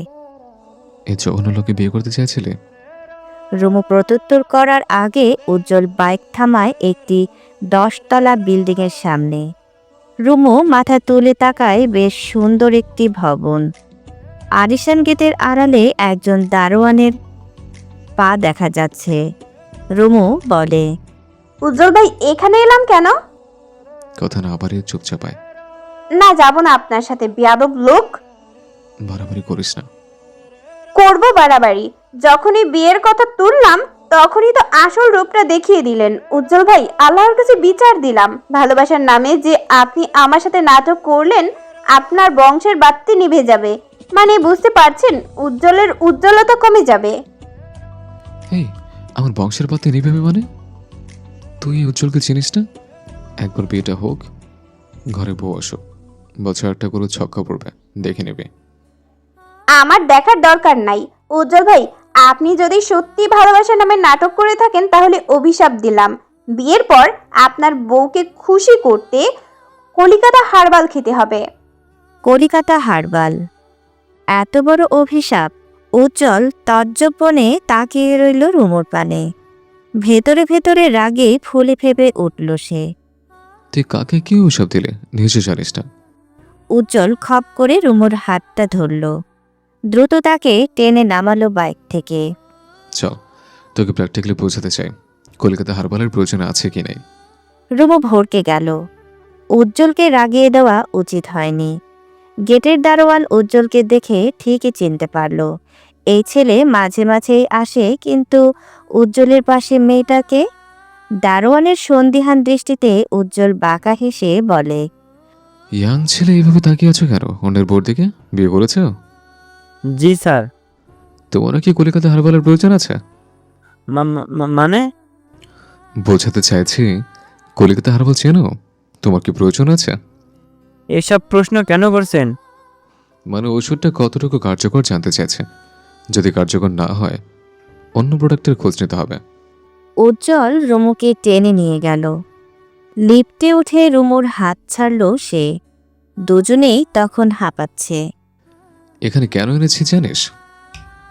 এই জঘন্য লোকে বিয়ে করতে চাইছিলে? রুমু প্রত্যুত্তর করার আগে উজ্জ্বল বাইক থামায় একটি 10 তলা বিল্ডিংয়ের সামনে। রুমু মাথা তুলে তাকায় বেশ সুন্দর একটি ভবন। আরিশান গেটের আড়ালে একজন দারোয়ানের পা দেখা যাচ্ছে। রুমু বলে, উজ্জ্বল ভাই, এখানে এলাম কেন? কথা না আবারই চুপচাপায়। না, যাব না আপনার সাথে, বেয়াদব লোক। বাড়াবাড়ি করিস না। করব বাড়াবাড়ি? যখনই বিয়ের কথা তুললাম তখনই তো আসল রূপটা দেখিয়ে দিলেন। উজ্জ্বল ভাই, আল্লাহর কাছে বিচার দিলাম, ভালোবাসার নামে যে আপনি আমার সাথে নাটক করলেন, আপনার বংশের বাতি নিভে যাবে। মানে বুঝতে পারছেন, উজ্জ্বলের উজ্জ্বলতা কমে যাবে। এই, আমার বংশের পাতে নিবে মানে? তুই এই উজ্জ্বলকে চিনিস না? একবার বিয়েটা হোক, ঘরে বউ আসুক, বছর একটা করে ছক্কা পড়বে, দেখে নেবে। আমার দেখার দরকার নাই। উজ্জ্বল ভাই, আপনি যদি সত্যি ভালোবাসার নামে নাটক করে থাকেন তাহলে অভিশাপ দিলাম, বিয়ের পর আপনার বউকে খুশি করতে কলিকাতা হারবাল খেতে হবে। কলিকাতা হারবাল? এত বড় অভিশাপ! উজ্জ্বল তজ্জবনে তাকিয়ে রইল রুমুর পানে। ভেতরে ভেতরে রাগে ফুলে ফেপে উঠল সে। তুই কাকে কি ওসব দিলে, নিজে জানিস না? উজ্জ্বল খপ করে রুমুর হাতটা ধরল, দ্রুত তাকে টেনে নামালো বাইক থেকে। চল, তোকে প্র্যাকটিক্যালি বোঝাতে চাই কলকাতা হারবালের প্রয়োজন আছে কি নাই। রুমু ভরকে গেল। উজ্জ্বলকে রাগিয়ে দেওয়া উচিত হয়নি। গেটের দারোয়ান উজ্জ্বলকে দেখে ঠিকই চিনতে পারল। এই ছেলে মাঝে মাঝেই আসে, কিন্তু উজ্জ্বলের পাশে মেয়েটাকে। দারোয়ানের সন্দিহান দৃষ্টিতে উজ্জ্বল বাঁকা হেসে বলে, ইয়াং ছেলে এইভাবে তাকিয়ে আছো কেন? অন্যের বোর দিকে বিয়ে করেছো? জি স্যার। তোমারও কি কলকাতা হারবালের প্রয়োজন আছে? মানে? বোঝাতে চাইছি, কলকাতা হারবাল চেনো? তোমার কি প্রয়োজন আছে? এসব প্রশ্ন কেন করছেন? মানে ওষুধটা কতটুকু কার্যকর জানতে চাইছে। যদি কার্যকর না হয়, অন্য প্রোডাক্টের খোঁজ নিতে হবে। উজ্জ্বল রুমুকে টেনে নিয়ে গেল। লিফটে উঠে রুমুর হাত ছাড়ল সে। দুজনেই তখন হাঁপাচ্ছে। এখানে কেন এনেছি জানিস?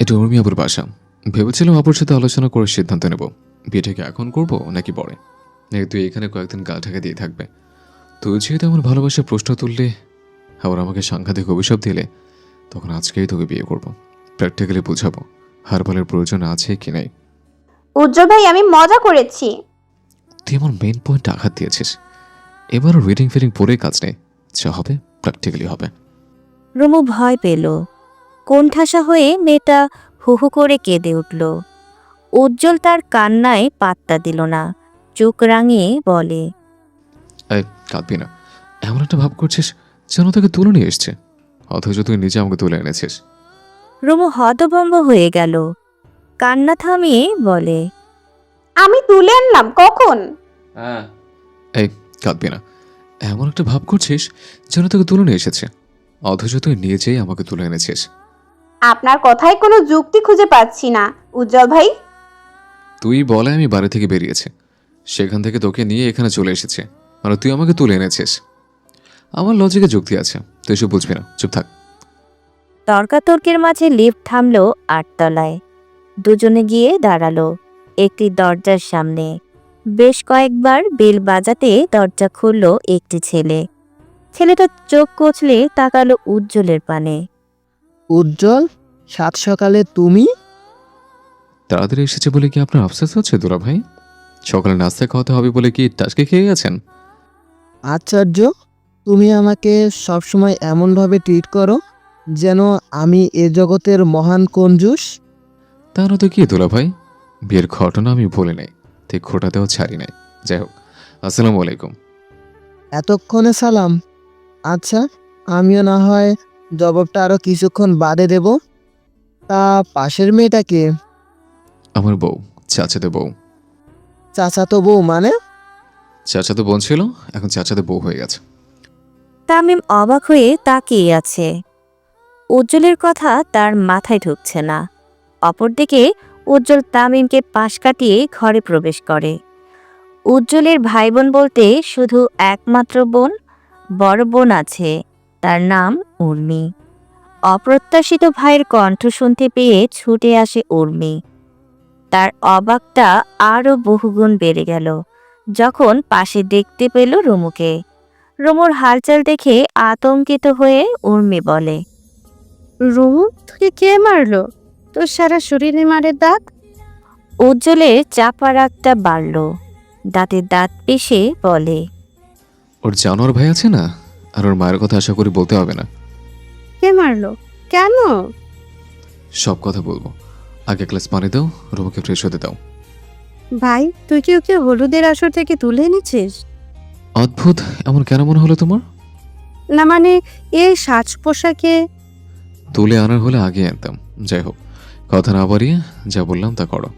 এটা উর্মিয়াপুর বাসা। ভেবেছিলাম আপুর সাথে আলোচনা করে সিদ্ধান্ত নেব, বিয়েটাকে এখন করব নাকি পরে। নাকি তুই এখানে কয়েকদিন গা ঢাকা দিয়ে থাকবে। তুই যেহেতু আমার ভালোবাসার প্রশ্ন তুললে, আবার আমাকে সাংঘাতিক অভিশাপ দিলে, তখন আজকেই তোকে বিয়ে করব। প্র্যাকটিক্যালি বুঝাবো হারবালের প্রয়োজন আছে কি নাই। উজ্জ্বল ভাই, আমি মজা করেছি। তুই আমার মেন পয়েন্ট আঘাত দিয়েছিস। এবার রিডিং ফিডিং পরে কাজ নেই, যা হবে প্র্যাকটিক্যালি হবে। রুমু ভয় পেল। কোণঠাসা হয়ে মেয়েটা হু হু করে কেঁদে উঠল। উজ্জ্বল তার কান্নায় পাত্তা দিল না, চোখ রাঙিয়ে বলে, এই কাঁদবি না। এমন একটা ভাব করছিস যেন তোকে তুলে নিয়ে এসছে, অথচ তুই নিজে আমাকে তুলে এনেছিস। রুমু হতভম্ব হয়ে গেল। কান্না থামিয়ে বলে, আমি তুলে আনলাম কখন? এই কাঁদবি না। এমন একটা ভাব করছিস যেন তোকে তুলে নিয়ে এসেছে, অথচ তুই নিজেই আমাকে তুলে এনেছিস। আপনার কথায় কোনো যুক্তি খুঁজে পাচ্ছি না উজ্জ্বল ভাই। তুই বলে আমি বাড়ি থেকে বেরিয়েছি, সেখান থেকে তোকে নিয়ে এখানে চলে এসেছে, আর তুই আমাকে তুলে এনেছিস। আমার লজিকে যুক্তি আছে, তুই এসব বুঝবি না, চুপ থাক। তর্কাতর্কের মাঝে লিফট থামল 8 তলায়। দুজনে গিয়ে দাঁড়ালো একটি দরজার সামনে। বেশ কয়েকবার বেল বাজাতে দরজা খুলল একটি ছেলে। ছেলেটা চোখ কচলে তাকালো উজ্জ্বলের পানে। উজ্জ্বল, সাত সকালে তুমি? তাড়াতাড়ি এসেছে বলে কি আপনার আফসোস হচ্ছে দুলা ভাই? সকালে নাস্তা খাওয়াতে হবে বলে কি টাসকে খেয়ে গেছেন? আশ্চর্য, তুমি আমাকে সবসময় এমনভাবে ট্রিট করো যেন আমি এ জগতের মহান কঞ্জুস। তা না তো কি দুলা ভাই, বিয়ের ঘটনা আমি বলে নাই, ঠিক খোটাতেও ছাড়ি নাই। যাই হোক, আসসালামু আলাইকুম। এতক্ষণে সালাম? আচ্ছা, আমিও না হয় জবাবটা আরো কিছুক্ষণ বাদে দেব। তা পাশের মেয়েটাকে? আমার বউ, চাচাতে বউ। চাচাতো বউ মানে? চাচাতে বোন ছিল, এখন চাচাতে বউ হয়ে গেছে। তামিম অবাক হয়ে তাকিয়ে আছে। উজ্জ্বলের কথা তার মাথায় ঢুকছে না। অপরদিকে উজ্জ্বল তামিমকে পাশ কাটিয়ে ঘরে প্রবেশ করে। উজ্জ্বলের ভাই বোন বলতে শুধু একমাত্র বোন, বড় বোন আছে, তার নাম উর্মি। অপ্রত্যাশিত ভাইয়ের কণ্ঠ শুনতে পেয়ে ছুটে আসে উর্মি। তার অবাকটা আরও বহুগুণ বেড়ে গেল যখন পাশে দেখতে পেল রুমুকে। রুমুর হালচাল দেখে আতঙ্কিত হয়ে উর্মি বলে, রুমু, তোকে কে মারলো? তোর সারা শরীরে মারের দাগ। উজ্জ্বলের চাপা রাগটা বাড়ল। দাঁতে দাঁত পিষে বলে, ওর জানোয়ার ভাই আছে না, আর ওর মায়ের কথা আশা করি বলতে হবে না। কে মারলো? কেন? সব কথা বলবো, আগে গ্লাস পানি দাও, রুমুকে ফ্রেশ হতে দাও। ভাই, তুই কি ওকে হলুদের আসর থেকে তুলে এনেছিস? অদ্ভুত, এমন কেন মনে হলো তোমার? না মানে, এই সাজ পোশাকে। তুলে আনার হলে আগে আনতাম। যাই হোক, কথা না বাড়িয়ে যা বললাম তা করো।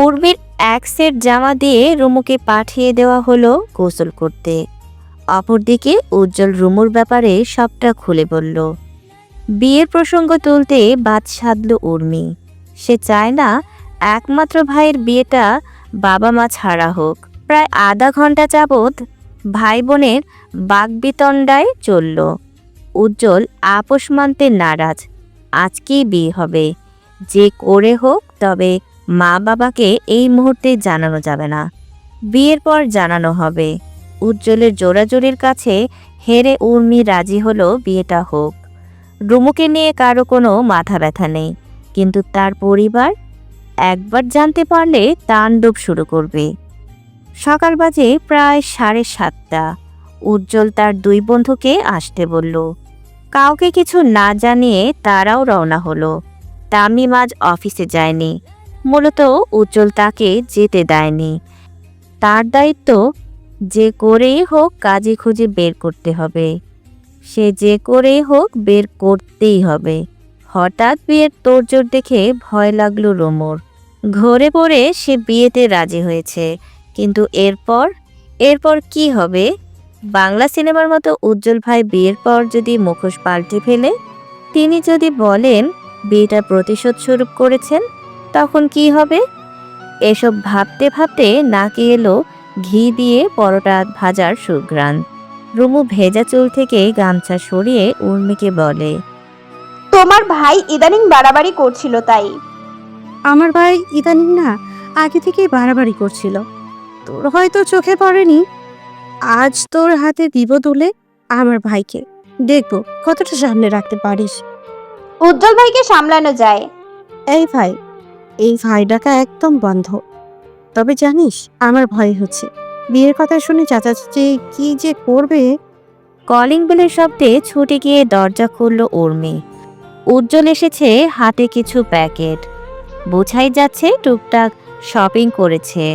উর্মির এক সেট জামা দিয়ে রুমুকে পাঠিয়ে দেওয়া হলো গোসল করতে। অপরদিকে উজ্জ্বল রুমুর ব্যাপারে সবটা খুলে বলল। বিয়ের প্রসঙ্গ তুলতে বাদ সাধল উর্মি। সে চায় না একমাত্র ভাইয়ের বিয়েটা বাবা মা ছাড়া হোক। প্রায় আধা ঘন্টা যাবৎ ভাই বোনের বাকবিতণ্ডায় চলল। উজ্জ্বল আপোষ মানতে নারাজ। আজকেই বিয়ে হবে, যে করে হোক, তবে মা বাবাকে এই মুহূর্তে জানানো যাবে না, বিয়ের পর জানানো হবে। উজ্জ্বলের জোরাজোরির কাছে হেরে উর্মি রাজি হলো বিয়েটা হোক। রুমুকে নিয়ে কারো কোনো মাথা ব্যথা নেই, কিন্তু তার পরিবার একবার জানতে পারলে তাণ্ডব শুরু করবে। সকাল বাজে প্রায় 7:30। উজ্জ্বল তার দুই বন্ধুকে আসতে বলল। কাউকে কিছু না জানিয়ে তারাও রওনা হলো। তামিম আজ অফিসে যায়নি। মূলত উজ্জ্বল তাকে যেতে দেয়নি। তার দায়িত্ব যে করেই হোক কাজে খুঁজে বের করতে হবে। সে যে করেই হোক বের করতেই হবে। হঠাৎ বিয়ের তোড়জোড় দেখে ভয় লাগলো রুমুর। ঘরে পড়ে সে বিয়েতে রাজি হয়েছে, কিন্তু এরপর কি হবে? বাংলা সিনেমার মতো উজ্জ্বল ভাই বিয়ের পর যদি মুখোশ পাল্টে ফেলে, তিনি যদি বলেন বিয়েটা প্রতিশোধ স্বরূপ করেছেন, তখন কি হবে? এসব ভাবতে ভাবতে নাকে এলো ঘি দিয়ে পরোটা ভাজার সুঘ্রাণ। রুমু ভেজা চুল থেকে গামছা সরিয়ে উর্মিকে বলে, তোমার ভাই ইদানিং বাড়াবাড়ি করছিল তাই। আমার ভাই ইদানিং না, আগে থেকেই বাড়াবাড়ি করছিল। তোর হয়তো চোখে পড়েনি। আজ তোর হাতে দিব তুলে আমার ভাইকে, দেখবো কতটা সামনে রাখতে পারিস। উজ্জ্বল ভাইকে সামলানো যায়। এই ভাই ডাকা একদম বন্ধ। তবে জানিস, আমার ভয় হচ্ছে বিয়ের কথা শুনে চাচাচাচি কি যে করবে। কলিং বেলের শব্দে ছুটে গিয়ে দরজা খুলল উর্মি। উজ্জ্বল এসেছে, হাতে কিছু প্যাকেট। বোঝাই যাচ্ছে টুকটাক শপিং করেছে।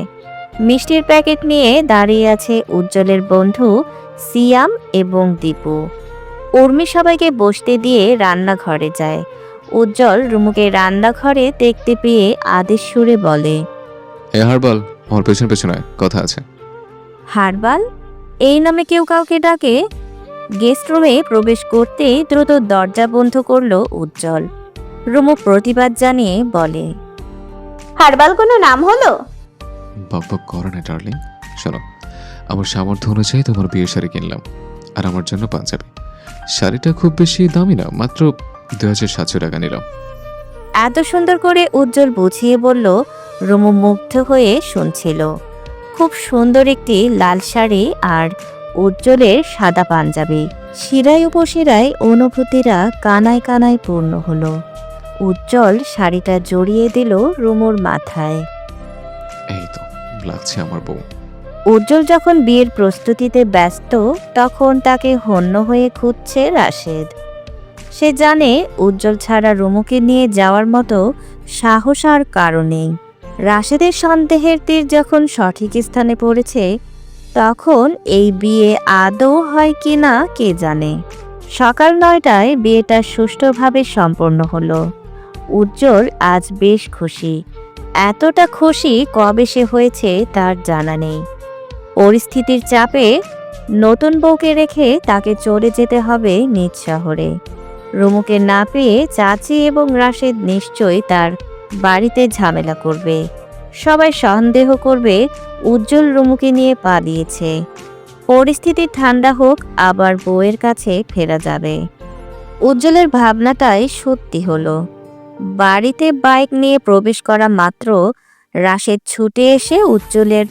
মিষ্টির প্যাকেট নিয়ে দাঁড়িয়ে আছে উজ্জ্বলের বন্ধু সিয়াম এবং দীপু। উর্মি সবাইকে বসতে দিয়ে রান্নাঘরে যায়। উজ্জ্বল রুমুকে রান্নাঘরে দেখতে পেয়ে আদেশ সুরে বলে, এ হারবাল, আমার পেছন পেছনে আয়, কথা আছে। হারবাল? এই নামে কেউ কাউকে ডাকে? গেস্ট রুমে প্রবেশ করতেই দ্রুত দরজা বন্ধ করল উজ্জ্বল। রুমু প্রতিবাদ জানিয়ে বলে, হারবাল কোনো নাম হলো? বকবক করো না ডার্লিং। শোনো, আমার সামর্থ্য অনুযায়ী তোমার বিয়ের শাড়ি কিনলাম, আর আমার জন্য পাঞ্জাবি। শাড়িটা খুব বেশি দামি না, মাত্র 2700 টাকা নিলাম। এত সুন্দর করে উজ্জ্বল বুঝিয়ে বলল। রুমু মুগ্ধ হয়ে শুনছিল। খুব সুন্দর একটি লাল শাড়ি আর উজ্জ্বলের সাদা পাঞ্জাবি। শিরায় উপশিরায় অনুভূতিরা কানায় কানায় পূর্ণ হলো। উজ্জ্বল শাড়িটা জড়িয়ে দিল রুমুর মাথায়। এই তো লাগছে আমার বউ। উজ্জ্বল যখন বিয়ের প্রস্তুতিতে ব্যস্ত, তখন তাকে হন্য হয়ে খুঁজছে রাশেদ। সে জানে উজ্জ্বল ছাড়া রুমুকে নিয়ে যাওয়ার মতো সাহস আর কারো নেই। রাশেদের সন্দেহের তীর যখন সঠিক স্থানে পড়েছে, তখন এই বিয়ে আদৌ হয় কি না কে জানে। সকাল 9টায় বিয়েটা সুষ্ঠুভাবে সম্পন্ন হলো। উজ্জ্বল আজ বেশ খুশি। এতটা খুশি কবে সে হয়েছে তার জানা নেই। পরিস্থিতির চাপে নতুন বউকে রেখে তাকে চলে যেতে হবে নিজ শহরে। রুমুকে না পেয়ে চাচি এবং রাশেদ নিশ্চয়ই তার বাড়িতে ঝামেলা করবে। সবাই সন্দেহ করবে উজ্জ্বল রুমুকে নিয়ে পালিয়েছে। পরিস্থিতি ঠান্ডা হোক, আবার বউয়ের কাছে ফেরা যাবে। উজ্জ্বলের ভাবনাটাই সত্যি হলো। বাড়িতে বাইক নিয়ে প্রবেশ করা মাত্র রাশেদ ছুটে এসে উজ্জ্বলের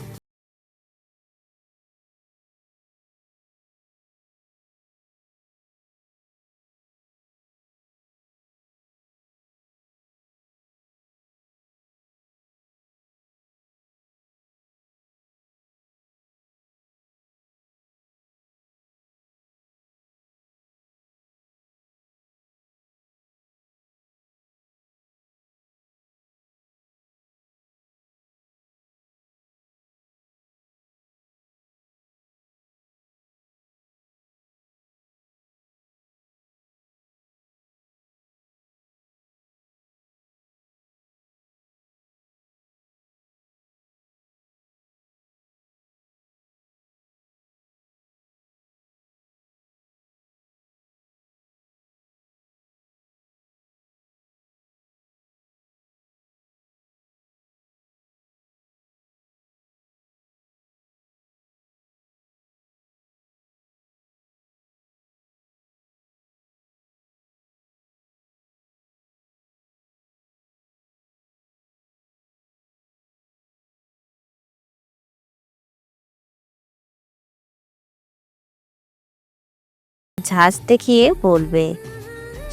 ঝাঁজ দেখিয়ে বলবে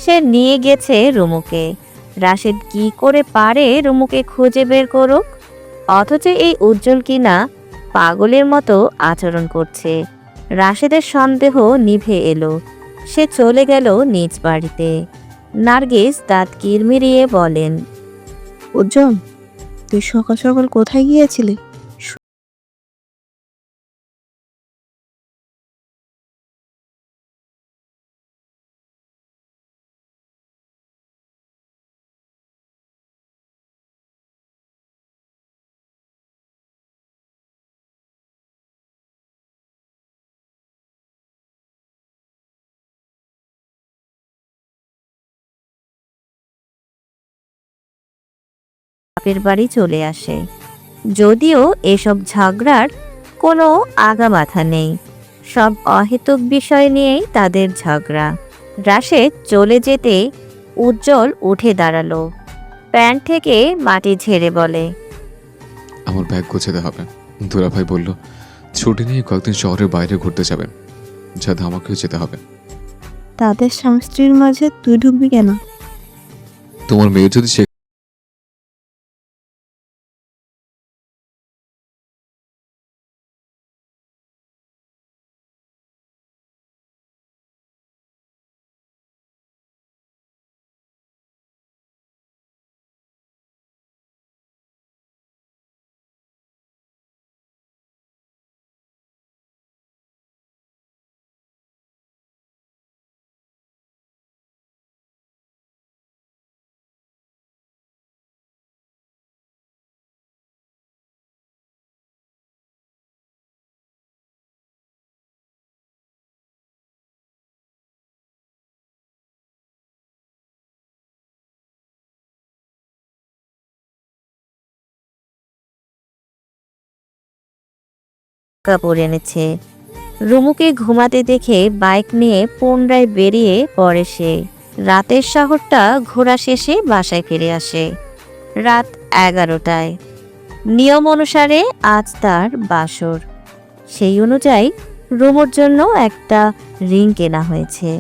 সে নিয়ে গেছে রুমুকে। রাশেদ কি করে পারে রুমুকে খুঁজে বের করুক, অথচ এই উজ্জ্বল কিনা পাগলের মতো আচরণ করছে। রাশেদের সন্দেহ নিভে এলো। সে চলে গেল নিজ বাড়িতে। নার্গিস দাঁত কিরমিরিয়ে বলেন, উজ্জ্বল, তুই সকাল সকাল কোথায় গিয়েছিলি? বাপের বাড়ি চলে আসে। যদিও এসব ঝগড়ার কোনো আগামাথা নেই, সব অহেতুক বিষয় নিয়েই তাদের ঝগড়া। রাশেদ চলে যেতে উজ্জ্বল উঠে দাঁড়ালো, প্যান্ট থেকে মাটি ঝেড়ে বলে, আমার ব্যাগ গোছাতে হবে। দুলাভাই বলল ছুটি নিয়ে কয়েকদিন শহরের বাইরে ঘুরতে যাবেন, যাতে আমাকেও যেতে হবে। তাদের স্বামী স্ত্রীর মাঝে তুই ঢুকবি কেন? তোমার মেয়ে যদি সে কাপড় এনেছে। রুমুকে ঘুমাতে দেখে বাইক নিয়ে পুনরায় বেরিয়ে পড়ে সে। রাতের শহরটা ঘোরা শেষে বাসায় ফিরে আসে রাত 11টায়। নিয়ম অনুসারে আজ তার বাসর। সেই অনুযায়ী রুমুর জন্য একটা রিং কেনা হয়েছে।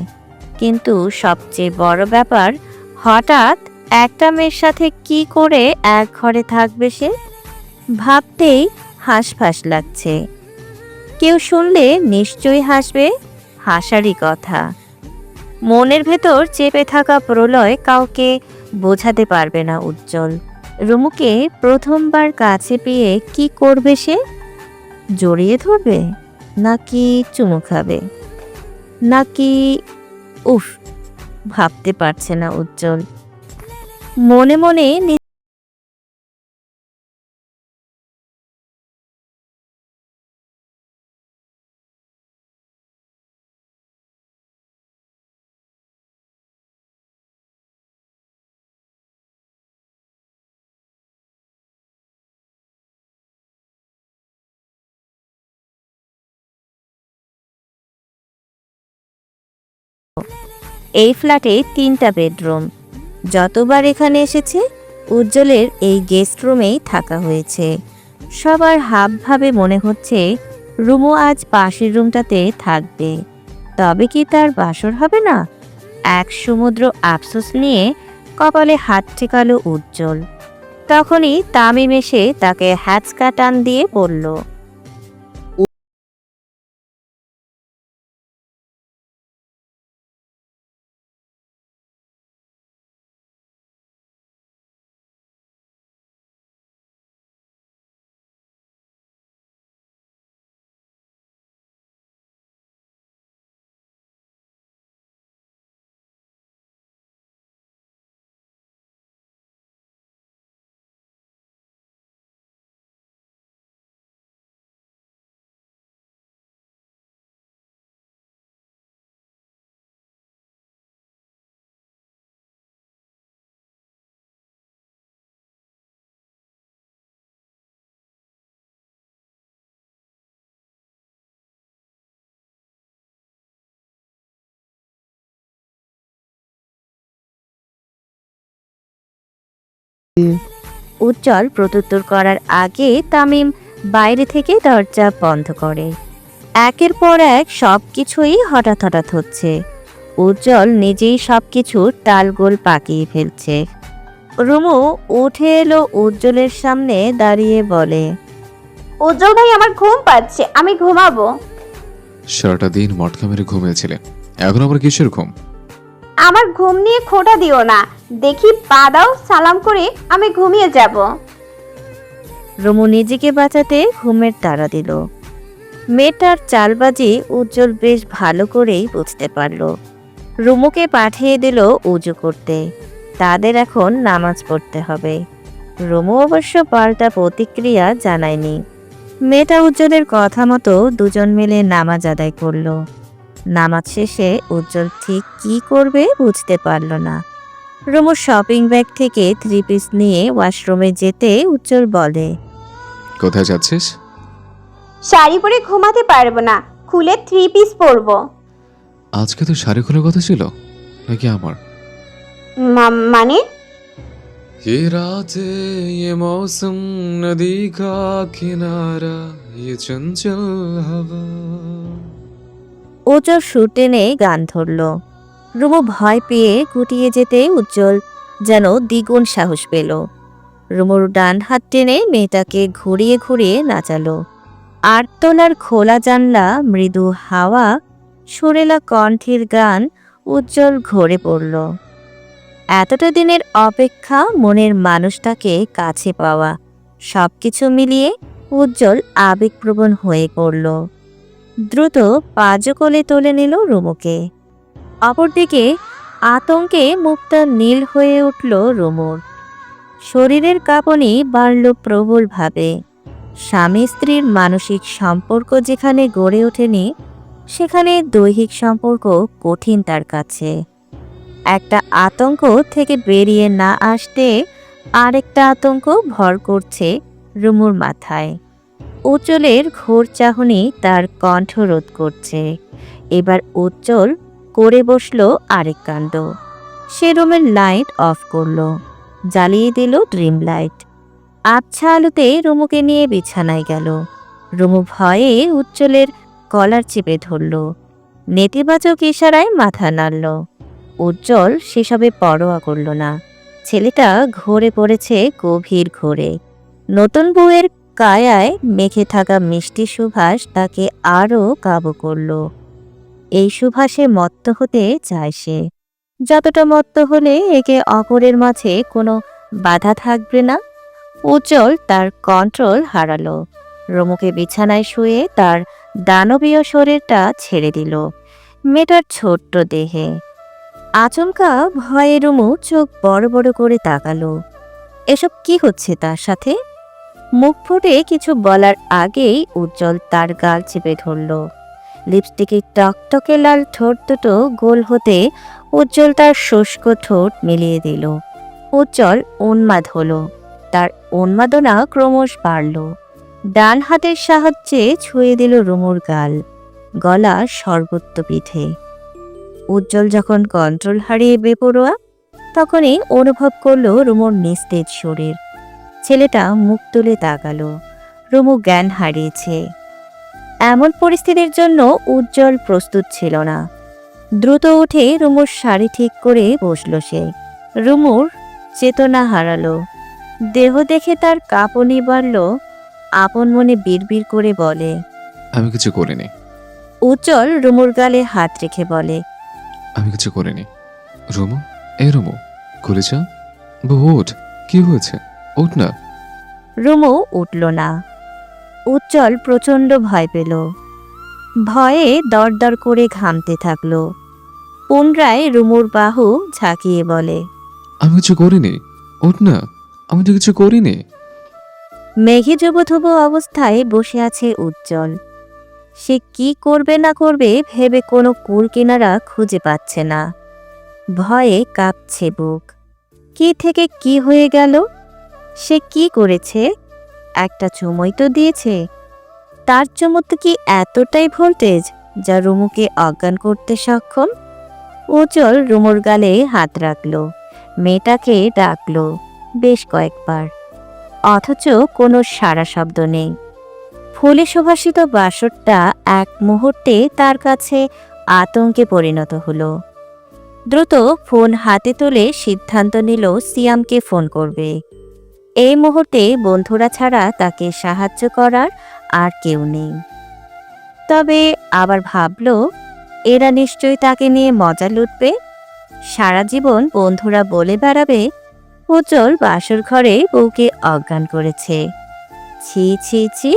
কিন্তু সবচেয়ে বড় ব্যাপার, হঠাৎ একটা মেয়ের সাথে কি করে এক ঘরে থাকবে সে, ভাবতেই হাঁসফাঁস লাগছে। কেউ শুনলে নিশ্চয়ই হাসবে, হাসারই কথা। মনের ভেতর চেপে থাকা প্রলয় কাউকে বোঝাতে পারবে না উজ্জ্বল। রুমুকে প্রথমবার কাছে পেয়ে কি করবে সে? জড়িয়ে ধরবে, নাকি চুমু খাবে, নাকি উফ, ভাবতে পারছে না উজ্জ্বল। মনে মনে এই ফ্ল্যাটে 3টা বেডরুম। যতবার এখানে এসেছে উজ্জ্বলের এই গেস্ট রুমেই থাকা হয়েছে। সবার হাবভাবে মনে হচ্ছে রুমু আজ পাশের রুমটাতে থাকবে। তবে কি তার বাসর হবে না? এক সমুদ্র আফসোস নিয়ে কপালে হাত ঠেকালো উজ্জ্বল। তখনই তামিম এসে তাকে হ্যাচকা টান দিয়ে বলল, উজ্জ্বল প্রত্যুত্তর করার আগে তামিম বাইরে থেকে দরজা বন্ধ করে। একের পর এক সবকিছুই হঠাৎ হঠাৎ হচ্ছে। উজ্জ্বল নিজেই সবকিছু টালগোল পাকিয়ে ফেলছে। রুমু উঠে এলো উজ্জ্বলের সামনে দাঁড়িয়ে বলে, উজ্জ্বল ভাই, আমার ঘুম পাচ্ছে, আমি ঘুমাবো। সারাটা দিন মটকা মেরে ঘুমিয়েছিলে, এখন আবার কিসের ঘুম? আমার ঘুম নিয়ে খোঁটা দিও না, দেখি পা দাও, সালাম করে আমি ঘুমিয়ে যাব। রুমু নিজেকে বাঁচাতে ঘুমের তাড়া দিল। মেয়েটার চালবাজি উজ্জ্বল বেশ ভালো করেই বুঝতে পারল। রুমুকে পাঠিয়ে দিল উজু করতে। তাদের এখন নামাজ পড়তে হবে। রুমু অবশ্য পাল্টা প্রতিক্রিয়া জানায়নি। মেয়েটা উজ্জ্বলের কথা মতো দুজন মিলে নামাজ আদায় করলো। নামাজ শেষে উজ্জ্বল ঠিক কি করবে বুঝতে পারল না। রুমু শপিং ব্যাগ থেকে 3 পিস নিয়ে ওয়াশরুমে যেতে উজ্জ্বল বলে, কোথায় যাচ্ছিস? শাড়ি পরে ঘুমাতে পারবো না, খুলে 3 পিস পরবো। আজকে তো শাড়ি খোলার কথা ছিল নাকি আমার? মানে? ये रातें ये मौसम नदी का किनारा ये चंचल हवा। উজ্জ্বল সুর টেনে গান ধরল। রুমু ভয় পেয়ে গুটিয়ে যেতে উজ্জ্বল যেন দ্বিগুণ সাহস পেল। রুমুর ডান হাত টেনে মেয়েটাকে ঘুরিয়ে ঘুরিয়ে নাচালো। আটতলার খোলা জানলা, মৃদু হাওয়া, সুরেলা কণ্ঠের গান, উজ্জ্বল ঘরে পড়ল। এতটা দিনের অপেক্ষা, মনের মানুষটাকে কাছে পাওয়া, সবকিছু মিলিয়ে উজ্জ্বল আবেগপ্রবণ হয়ে পড়ল। দ্রুত পাজো কোলে তুলে নিল রুমুকে। অপরদিকে আতঙ্কে মুখটা নীল হয়ে উঠল রুমুর। শরীরের কাঁপনি বাড়ল প্রবলভাবে। স্বামী স্ত্রীর মানসিক সম্পর্ক যেখানে গড়ে ওঠেনি, সেখানে দৈহিক সম্পর্ক কঠিন তার কাছে। একটা আতঙ্ক থেকে বেরিয়ে না আসতে আরেকটা আতঙ্ক ভর করছে রুমুর মাথায়। উজ্জ্বলের ঘোর চাহনি তার কণ্ঠ রোধ করছে। এবার উজ্জ্বল করে বসলো আরেক কাণ্ড। সে রুমের লাইট অফ করলো, জ্বালিয়ে দিল ড্রিম লাইট। আবছা আলোতে রুমুকে নিয়ে বিছানায় গেল। রুমু ভয়ে উজ্জ্বলের কলার চেপে ধরল। নেতিবাচক ইশারায় মাথা নাড়ল। উজ্জ্বল সেসবে পরোয়া করল না। ছেলেটা ঘোরে পড়েছে গভীর ঘোরে। নতুন বউয়ের কায়ায় মেখে থাকা মিষ্টি সুভাষ তাকে আরও কাবু করল। এই সুভাষে মত্ত হতে চায় সে। যতটা মত্ত হলে একে অপরের মাঝে কোনো বাধা থাকবে না। উজ্জ্বল তার কন্ট্রোল হারালো। রুমুকে বিছানায় শুয়ে তার দানবীয় শরীরটা ছেড়ে দিল মেয়েটার ছোট্ট দেহে। আচমকা ভয়ে রুমু চোখ বড় বড় করে তাকালো। এসব কি হচ্ছে তার সাথে? মুখ ফুটে কিছু বলার আগেই উজ্জ্বল তার গাল চেপে ধরল। লিপস্টিকে টকটকে লাল ঠোঁট দুটো গোল হতে উজ্জ্বল তার শুষ্ক ঠোঁট মিলিয়ে দিল। উজ্জ্বল উন্মাদ হলো। তার উন্মাদনা ক্রমশ বাড়ল। ডান হাতের সাহায্যে ছুঁয়ে দিল রুমুর গাল, গলা সর্বত্র পিঠে। উজ্জ্বল যখন কন্ট্রোল হারিয়ে বেপরোয়া, তখনই অনুভব করলো রুমুর নিস্তেজ শরীর। ছেলেটা মুখ তুলে তাকালো। রুমু জ্ঞান হারিয়েছে। এমন পরিস্থিতির জন্য উজ্জ্বল প্রস্তুত ছিল না। দ্রুত উঠে রুমুর শাড়ি ঠিক করে বসল সে। রুমুর চেতনা হারালো। দেহ দেখে তার কাঁপুনি বাড়ল। আপন মনে বিড়বিড় করে বলে। আমি কিছু করিনি, উজ্জ্বল রুমুর গালে হাত রেখে বলে। আমি কিছু করিনি। রুমু, এই রুমু, খুলে যা। ওঠ, কি হয়েছে? ওঠ না। রুমু উঠল না। উজ্জ্বল প্রচণ্ড ভয় পেল। ভয়ে দরদর করে ঘামতে থাকল। পুনরায় রুমুর বাহু ঝাঁকিয়ে বলে। আমি কিছু করিনি, ওঠ না, আমি তো কিছু করিনি। মেঘে জবথুবু অবস্থায় বসে আছে উজ্জ্বল। সে কি করবে না করবে ভেবে কোনো কুল কিনারা খুঁজে পাচ্ছে না। ভয়ে কাঁপছে বুক। কি থেকে কি হয়ে গেল? সে কি করেছে? একটা চুমোই তো দিয়েছে। তার চুমোতে কি এতটাই ভোল্টেজ যা রুমুকে অজ্ঞান করতে সক্ষম? উজ্জ্বল রুমুর গালে হাত রাখল। মেয়েটাকে ডাকল বেশ কয়েকবার, অথচ কোনো সাড়া শব্দ নেই। ফুলে সুভাষিত বাসরটা এক মুহূর্তে তার কাছে আতঙ্কে পরিণত হলো। দ্রুত ফোন হাতে তুলে সিদ্ধান্ত নিল সিয়ামকে ফোন করবে। এই মুহূর্তে বন্ধুরা ছাড়া তাকে সাহায্য করার আর কেউ নেই। তবে আবার ভাবল, এরা নিশ্চয়ই তাকে নিয়ে মজা লুটবে। সারা জীবন বন্ধুরা বলে বেড়াবে উজ্জ্বল বাসর ঘরে বউকে অজ্ঞান করেছে। ছি ছি ছি,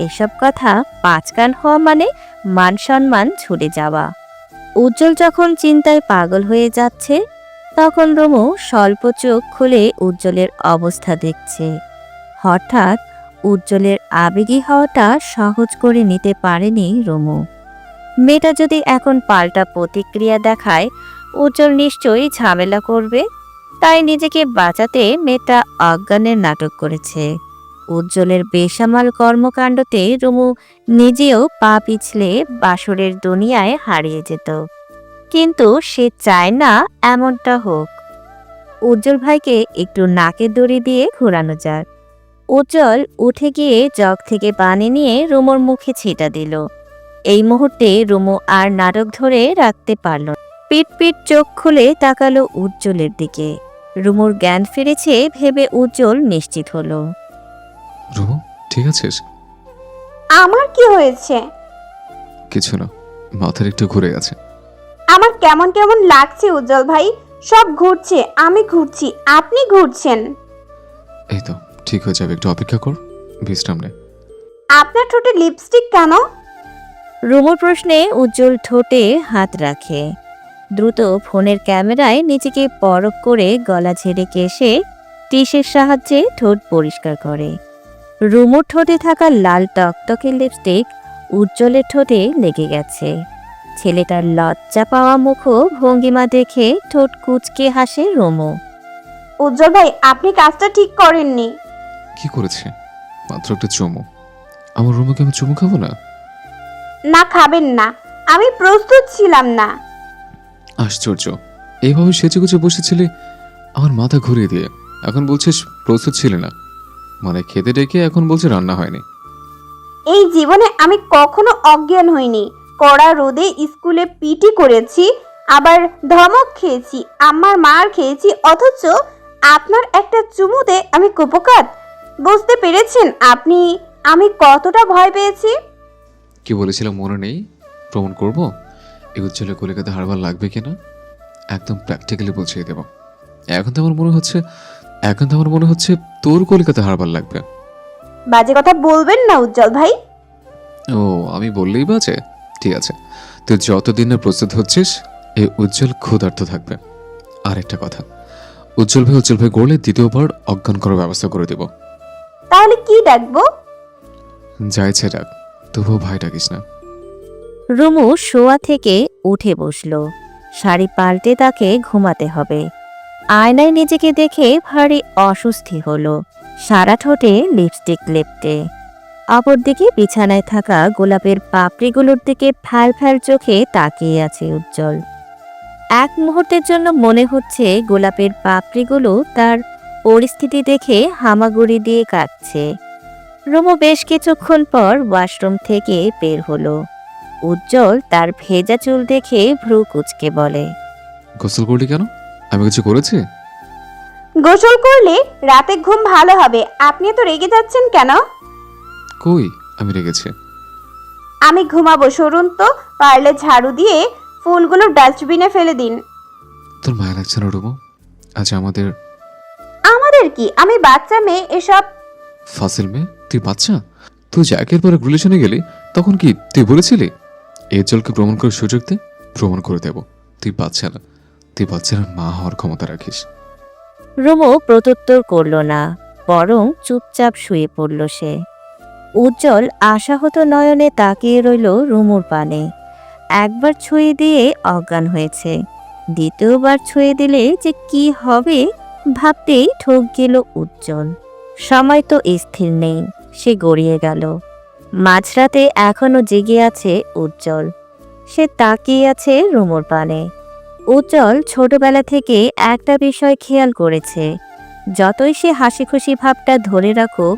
এসব কথা পাঁচ কান হওয়া মানে মান সম্মান ছুটে যাওয়া। উজ্জ্বল যখন চিন্তায় পাগল হয়ে যাচ্ছে, তখন রুমু স্বল্প চোখ খুলে উজ্জ্বলের অবস্থা দেখছে। হঠাৎ উজ্জ্বলের আবেগী হওয়াটা সহজ করে নিতে পারেনি রুমু। মেয়েটা যদি এখন পাল্টা প্রতিক্রিয়া দেখায়, উজ্জ্বল নিশ্চয়ই ঝামেলা করবে। তাই নিজেকে বাঁচাতে মেয়েটা অজ্ঞানের নাটক করেছে। উজ্জ্বলের বেসামাল কর্মকাণ্ডতে রুমু নিজেও পা পিছলে বাসরের দুনিয়ায় হারিয়ে যেত। কিন্তু সে চায় না এমনটা হোক। উজ্জ্বল ভাইকে একটু নাকে দড়ি দিয়ে ঘোরানো যাক। উজ্জ্বল উঠে গিয়ে জগ থেকে পানি নিয়ে রুমুর মুখে ছিটা দিল। এই মুহূর্তে রুমু আর নাটক ধরে রাখতে পারল না। পিট পিট চোখ খুলে তাকালো উজ্জ্বলের দিকে। রুমুর জ্ঞান ফিরেছে ভেবে উজ্জ্বল নিশ্চিত হলো। রুমু, ঠিক আছিস? আমার কি হয়েছে? কিছু না, মাথার একটু ঘুরে গেছে। আমার কেমন কেমন লাগছে উজ্জ্বল ভাই। সব ঘুরছে, আমি ঘুরছি, আপনি ঘুরছেন। এই তো ঠিক হয়ে যাবে, একটু অপেক্ষা কর, বিশ্রাম নে। আপনার ঠোঁটে লিপস্টিক কেন? রুমুর প্রশ্নে উজ্জ্বল ঠোঁটে হাত রাখে। দ্রুত ফোনের ক্যামেরায় নিজেকে পরখ করে গলা ঝেড়ে কেশে টিসের সাহায্যে ঠোঁট পরিষ্কার করে। রুমুর ঠোঁটে থাকা লাল টকটকে লিপস্টিক উজ্জ্বলের ঠোঁটে লেগে গেছে। ছেলেটার লজ্জা পাওয়া মুখ ভঙ্গিমা দেখে ঠোঁট কুঁচকে হাসে রুমু। উজ্জ্বল ভাই, আপনি কাজটা ঠিক করেননি। কি করেছে? মাত্র একটা চুমু। আমার রুমুকে আমি চুমু খাবো না? না, খাবেন না। আমি প্রস্তুত ছিলাম না। আশ্চর্য, এইভাবে সেচে গুছে বসেছিলি আমার মাথা ঘুরিয়ে দিয়ে, এখন বলছিস প্রস্তুত ছিলে না। মানে খেতে ডেকে এখন বলছে রান্না হয়নি। এই জীবনে আমি কখনো অজ্ঞান হইনি। কড়া রোদে স্কুলে পিটি করেছি, আবার ধমক খেয়েছি, আমার মার খেয়েছি, অথচ আপনার একটা চুমুতে আমি কুপোকাত। বুঝতে পেরেছেন আপনি আমি কতটা ভয় পেয়েছি? কি বলেছিলাম মনে নেই? প্রমাণ করবো এই উজ্জ্বলে কলিকাতা হারবার লাগবে কিনা, একদম প্র্যাকটিক্যালি বুঝিয়ে দেব। এখন তো আমার মনে হচ্ছে তোর কলিকাতা হারবার লাগবে। বাজে কথা বলবেন না উজ্জ্বল ভাই। ও, আমি বললেই বাজে? ঠিক আছে, তুই যতদিন না প্রস্তুত হচ্ছিস এই উজ্জ্বল ক্ষুধার্ত থাকবে। আর একটা কথা, উজ্জ্বল ভাই গড়লে দ্বিতীয়বার অজ্ঞান করার ব্যবস্থা করে দেব। তাহলে কি ডাকবো? যা ইচ্ছে ডাক, তবুও ভাই ডাকিস না। রুমু শোয়া থেকে উঠে বসল। শাড়ি পাল্টে তাকে ঘুমাতে হবে। আয়নায় নিজেকে দেখে ভারী অস্বস্তি হলো। সারা ঠোঁটে লিপস্টিক লেপটে। অপরদিকে বিছানায় থাকা গোলাপের পাপড়িগুলোর দিকে ফ্যাল ফ্যাল চোখে তাকিয়ে আছে উজ্জ্বল। এক মুহূর্তের জন্য মনে হচ্ছে গোলাপের পাপড়িগুলো তার পরিস্থিতি দেখে হামাগুড়ি দিয়ে কাটছে। রুমু বেশ কিছুক্ষণ পর ওয়াশরুম থেকে বের হলো। উজ্জ্বল তার ভেজা চুল দেখে ভ্রু কুঁচকে বলে, গোসল করলি কেন? আমি কিছু করেছি? গোসল করলে রাতে ঘুম ভালো হবে। আপনি তো রেগে যাচ্ছেন কেন? কই আমি রেগেছি? আমি ঘুমাবো, সরুন তো। পারলে ঝাড়ু দিয়ে ফুলগুলো ডাস্টবিনে ফেলে দিন। তোর মায়া লাগছে না রুমু? আজ আমাদের আমাদের কি? আমি বাচ্চা মেয়ে, এসব ফাসিল মেয়ে? তুই বাচ্চা? তুই যে একের পর এক রিলেশনে গেলি তখন কি তুই বলেছিলি এর জলকে প্রমাণ করে সুযোগ দে? প্রমাণ করে দেব তুই বাচ্চা না, তুই বাচ্চার মা হওয়ার ক্ষমতা রাখিস। রুমু প্রত্যুত্তর করল না, বরং চুপচাপ শুয়ে পড়ল সে। উজ্জ্বল আশাহত নয়নে তাকিয়ে রইল রুমুর পানে। একবার ছুঁয়ে দিয়ে অজ্ঞান হয়েছে, দ্বিতীয়বার ছুঁয়ে দিলে যে কি হবে ভাবতেই ঠক গেল উজ্জ্বল। সময় তো স্থির নেই, সে গড়িয়ে গেল। মাঝরাতে এখনো জেগে আছে উজ্জ্বল। সে তাকিয়ে আছে রুমুর পানে। উজ্জ্বল ছোটবেলা থেকে একটা বিষয় খেয়াল করেছে, যতই সে হাসি খুশি ভাবটা ধরে রাখুক,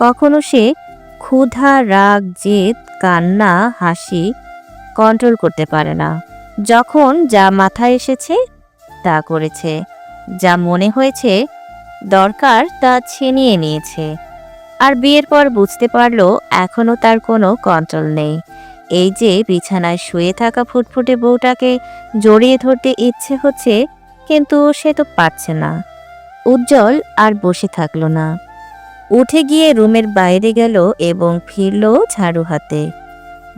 কখনো সে ক্ষুধা, রাগ, জেদ, কান্না, হাসি কন্ট্রোল করতে পারে না। যখন যা মাথায় এসেছে তা করেছে, যা মনে হয়েছে দরকার তা ছিনিয়ে নিয়েছে। আর বিয়ের পর বুঝতে পারল এখনো তার কোনো কন্ট্রোল নেই। এই যে বিছানায় শুয়ে থাকা ফুটফুটে বউটাকে জড়িয়ে ধরতে ইচ্ছে হচ্ছে, কিন্তু সে তো পারছে না। উজ্জ্বল আর বসে থাকলো না, উঠে গিয়ে রুমের বাইরে গেল এবং ফিরল ঝাড়ু হাতে।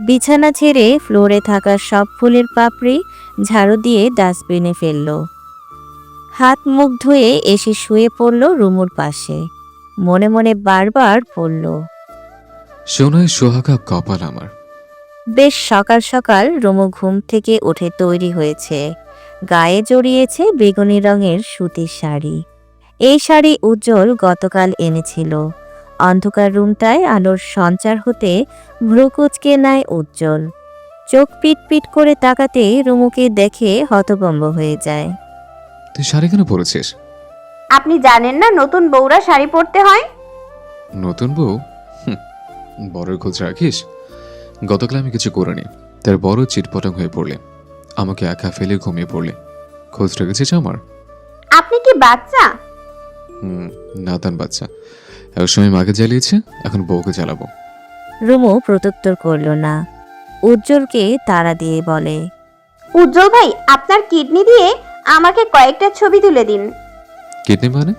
বিছানা ছেড়ে ফ্লোরে থাকা সব ফুলের পাপড়ি ঝাড়ু দিয়ে ডাস্টবিনে ফেলল। হাত মুখ ধুয়ে এসে শুয়ে পড়ল রুমুর পাশে। মনে মনে বারবার পড়ল, সোনায় সোহাগা কপাল আমার। বেশ সকাল সকাল রুমু ঘুম থেকে উঠে তৈরি হয়েছে। গায়ে জড়িয়েছে বেগুনি রঙের সুতির শাড়ি। এই শাড়ি উজ্জ্বল গতকাল এনেছিল। অন্ধকার রুমটায় আলোর সঞ্চার হতে ভ্রুকুচকে নেয় উজ্জ্বল। চোখ পিট পিট করে তাকাতে রুমুকে দেখে হতভম্ব হয়ে যায়। তুই শাড়ি কেন পরেছিস? আপনি জানেন না নতুন বউরা শাড়ি পরতে হয়? নতুন বউ? বড়ের খোঁজ রাখিস? গতকাল আমি কিছু করিনি, তার বড় চিটপটাং হয়ে পড়লে, আমাকে একা ফেলে ঘুমিয়ে পড়লে। খোঁজ রেখেছিস আমার? আপনি কি বাচ্চা? নাতান বাচ্চা। একসময় মাকে জ্বালিয়েছে, এখন বউকে জ্বালাবো। রুমু প্রত্যুত্তর করল না। উজ্জ্বলকে তাড়া দিয়ে বলে, উজ্জ্বল ভাই, আপনার কিডনি দিয়ে আমাকে কয়েকটা ছবি তুলে দিন। কিডনি মানে?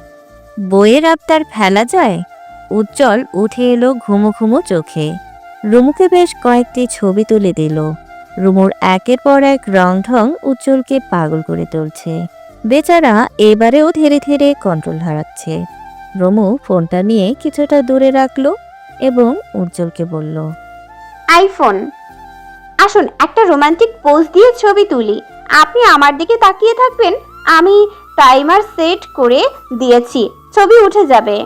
বইয়ের আবদার ফেলা যায়? উজ্জ্বল উঠে এলো ঘুমো ঘুমো চোখে। রুমুকে বেশ কয়েকটি ছবি তুলে দিল। রুমুর একের পর এক রং ঢং উজ্জ্বলকে পাগল করে তুলছে। বেচারা এবারেও ধীরে ধীরে কন্ট্রোল হারাচ্ছে। রুমু ফোনটা নিয়ে কিছুটা দূরে রাখলো এবং উজ্জ্বলকে বলল, আইফোন, আসুন একটা রোমান্টিক পোজ দিয়ে ছবি তুলি। আপনি আমার দিকে তাকিয়ে থাকবেন, আমি টাইমার সেট করে দিয়েছি, ছবি উঠে যাবে।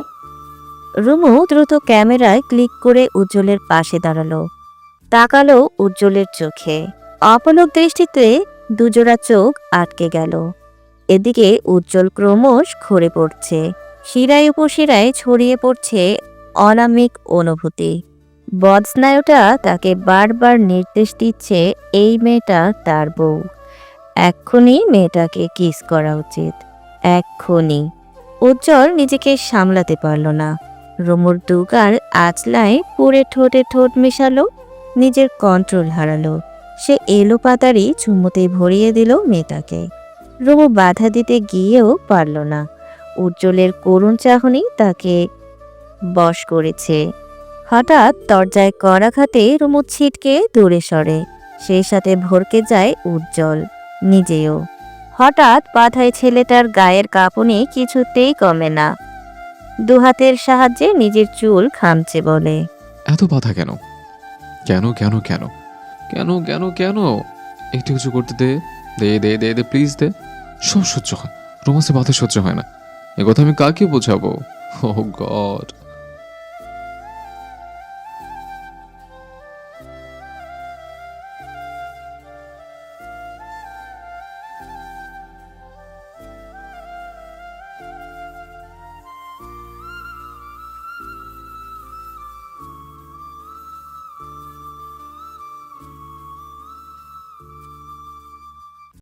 রুমু দ্রুত ক্যামেরায় ক্লিক করে উজ্জ্বলের পাশে দাঁড়ালো। তাকালো উজ্জ্বলের চোখে। অপলক দৃষ্টিতে দুজোড়া চোখ আটকে গেল। এদিকে উজ্জ্বল ক্রমশ খরে পড়ছে। শিরায় উপশিরায় ছড়িয়ে পড়ছে অনামিক অনুভূতি। বদস্নায়ুটা তাকে বারবার নির্দেশ দিচ্ছে এই মেয়েটা তার বউ। এক্ষুনি মেয়েটাকে কিস করা উচিত, এক্ষুনি। উজ্জ্বল নিজেকে সামলাতে পারল না। রুমুর দুগাল আঁচলায় পুরে ঠোঁটে ঠোঁট মেশালো, নিজের কন্ট্রোল হারালো। সে এলো পাতারি চুমুতে ভরিয়ে দিল মেয়েটাকে। রুমু বাধা দিতে গিয়েও পারল না। উজ্জ্বলের করুণ চাহনি তাকে বশ করেছে। হঠাৎ দরজায় করাঘাতে রুমু ছিটকে দূরে সরে। সেই সাথে ভরকে যায় উজ্জ্বল নিজেও। হঠাৎ বাধায় ছেলেটার গায়ের কাঁপুনি কিছুতেই কমে না। দুহাতের সাহায্যে নিজের চুল খামচে বলে, এত বাধা কেন? কেন কেন কেন কেন কেন কেন? একটু কিছু করতে দে, দে দে দে দে প্লিজ দে। সব সহ্য হয়, রোমান্সে বাধা সহ্য হয় না। এ কথা আমি কাকে বোঝাবো? ও গড।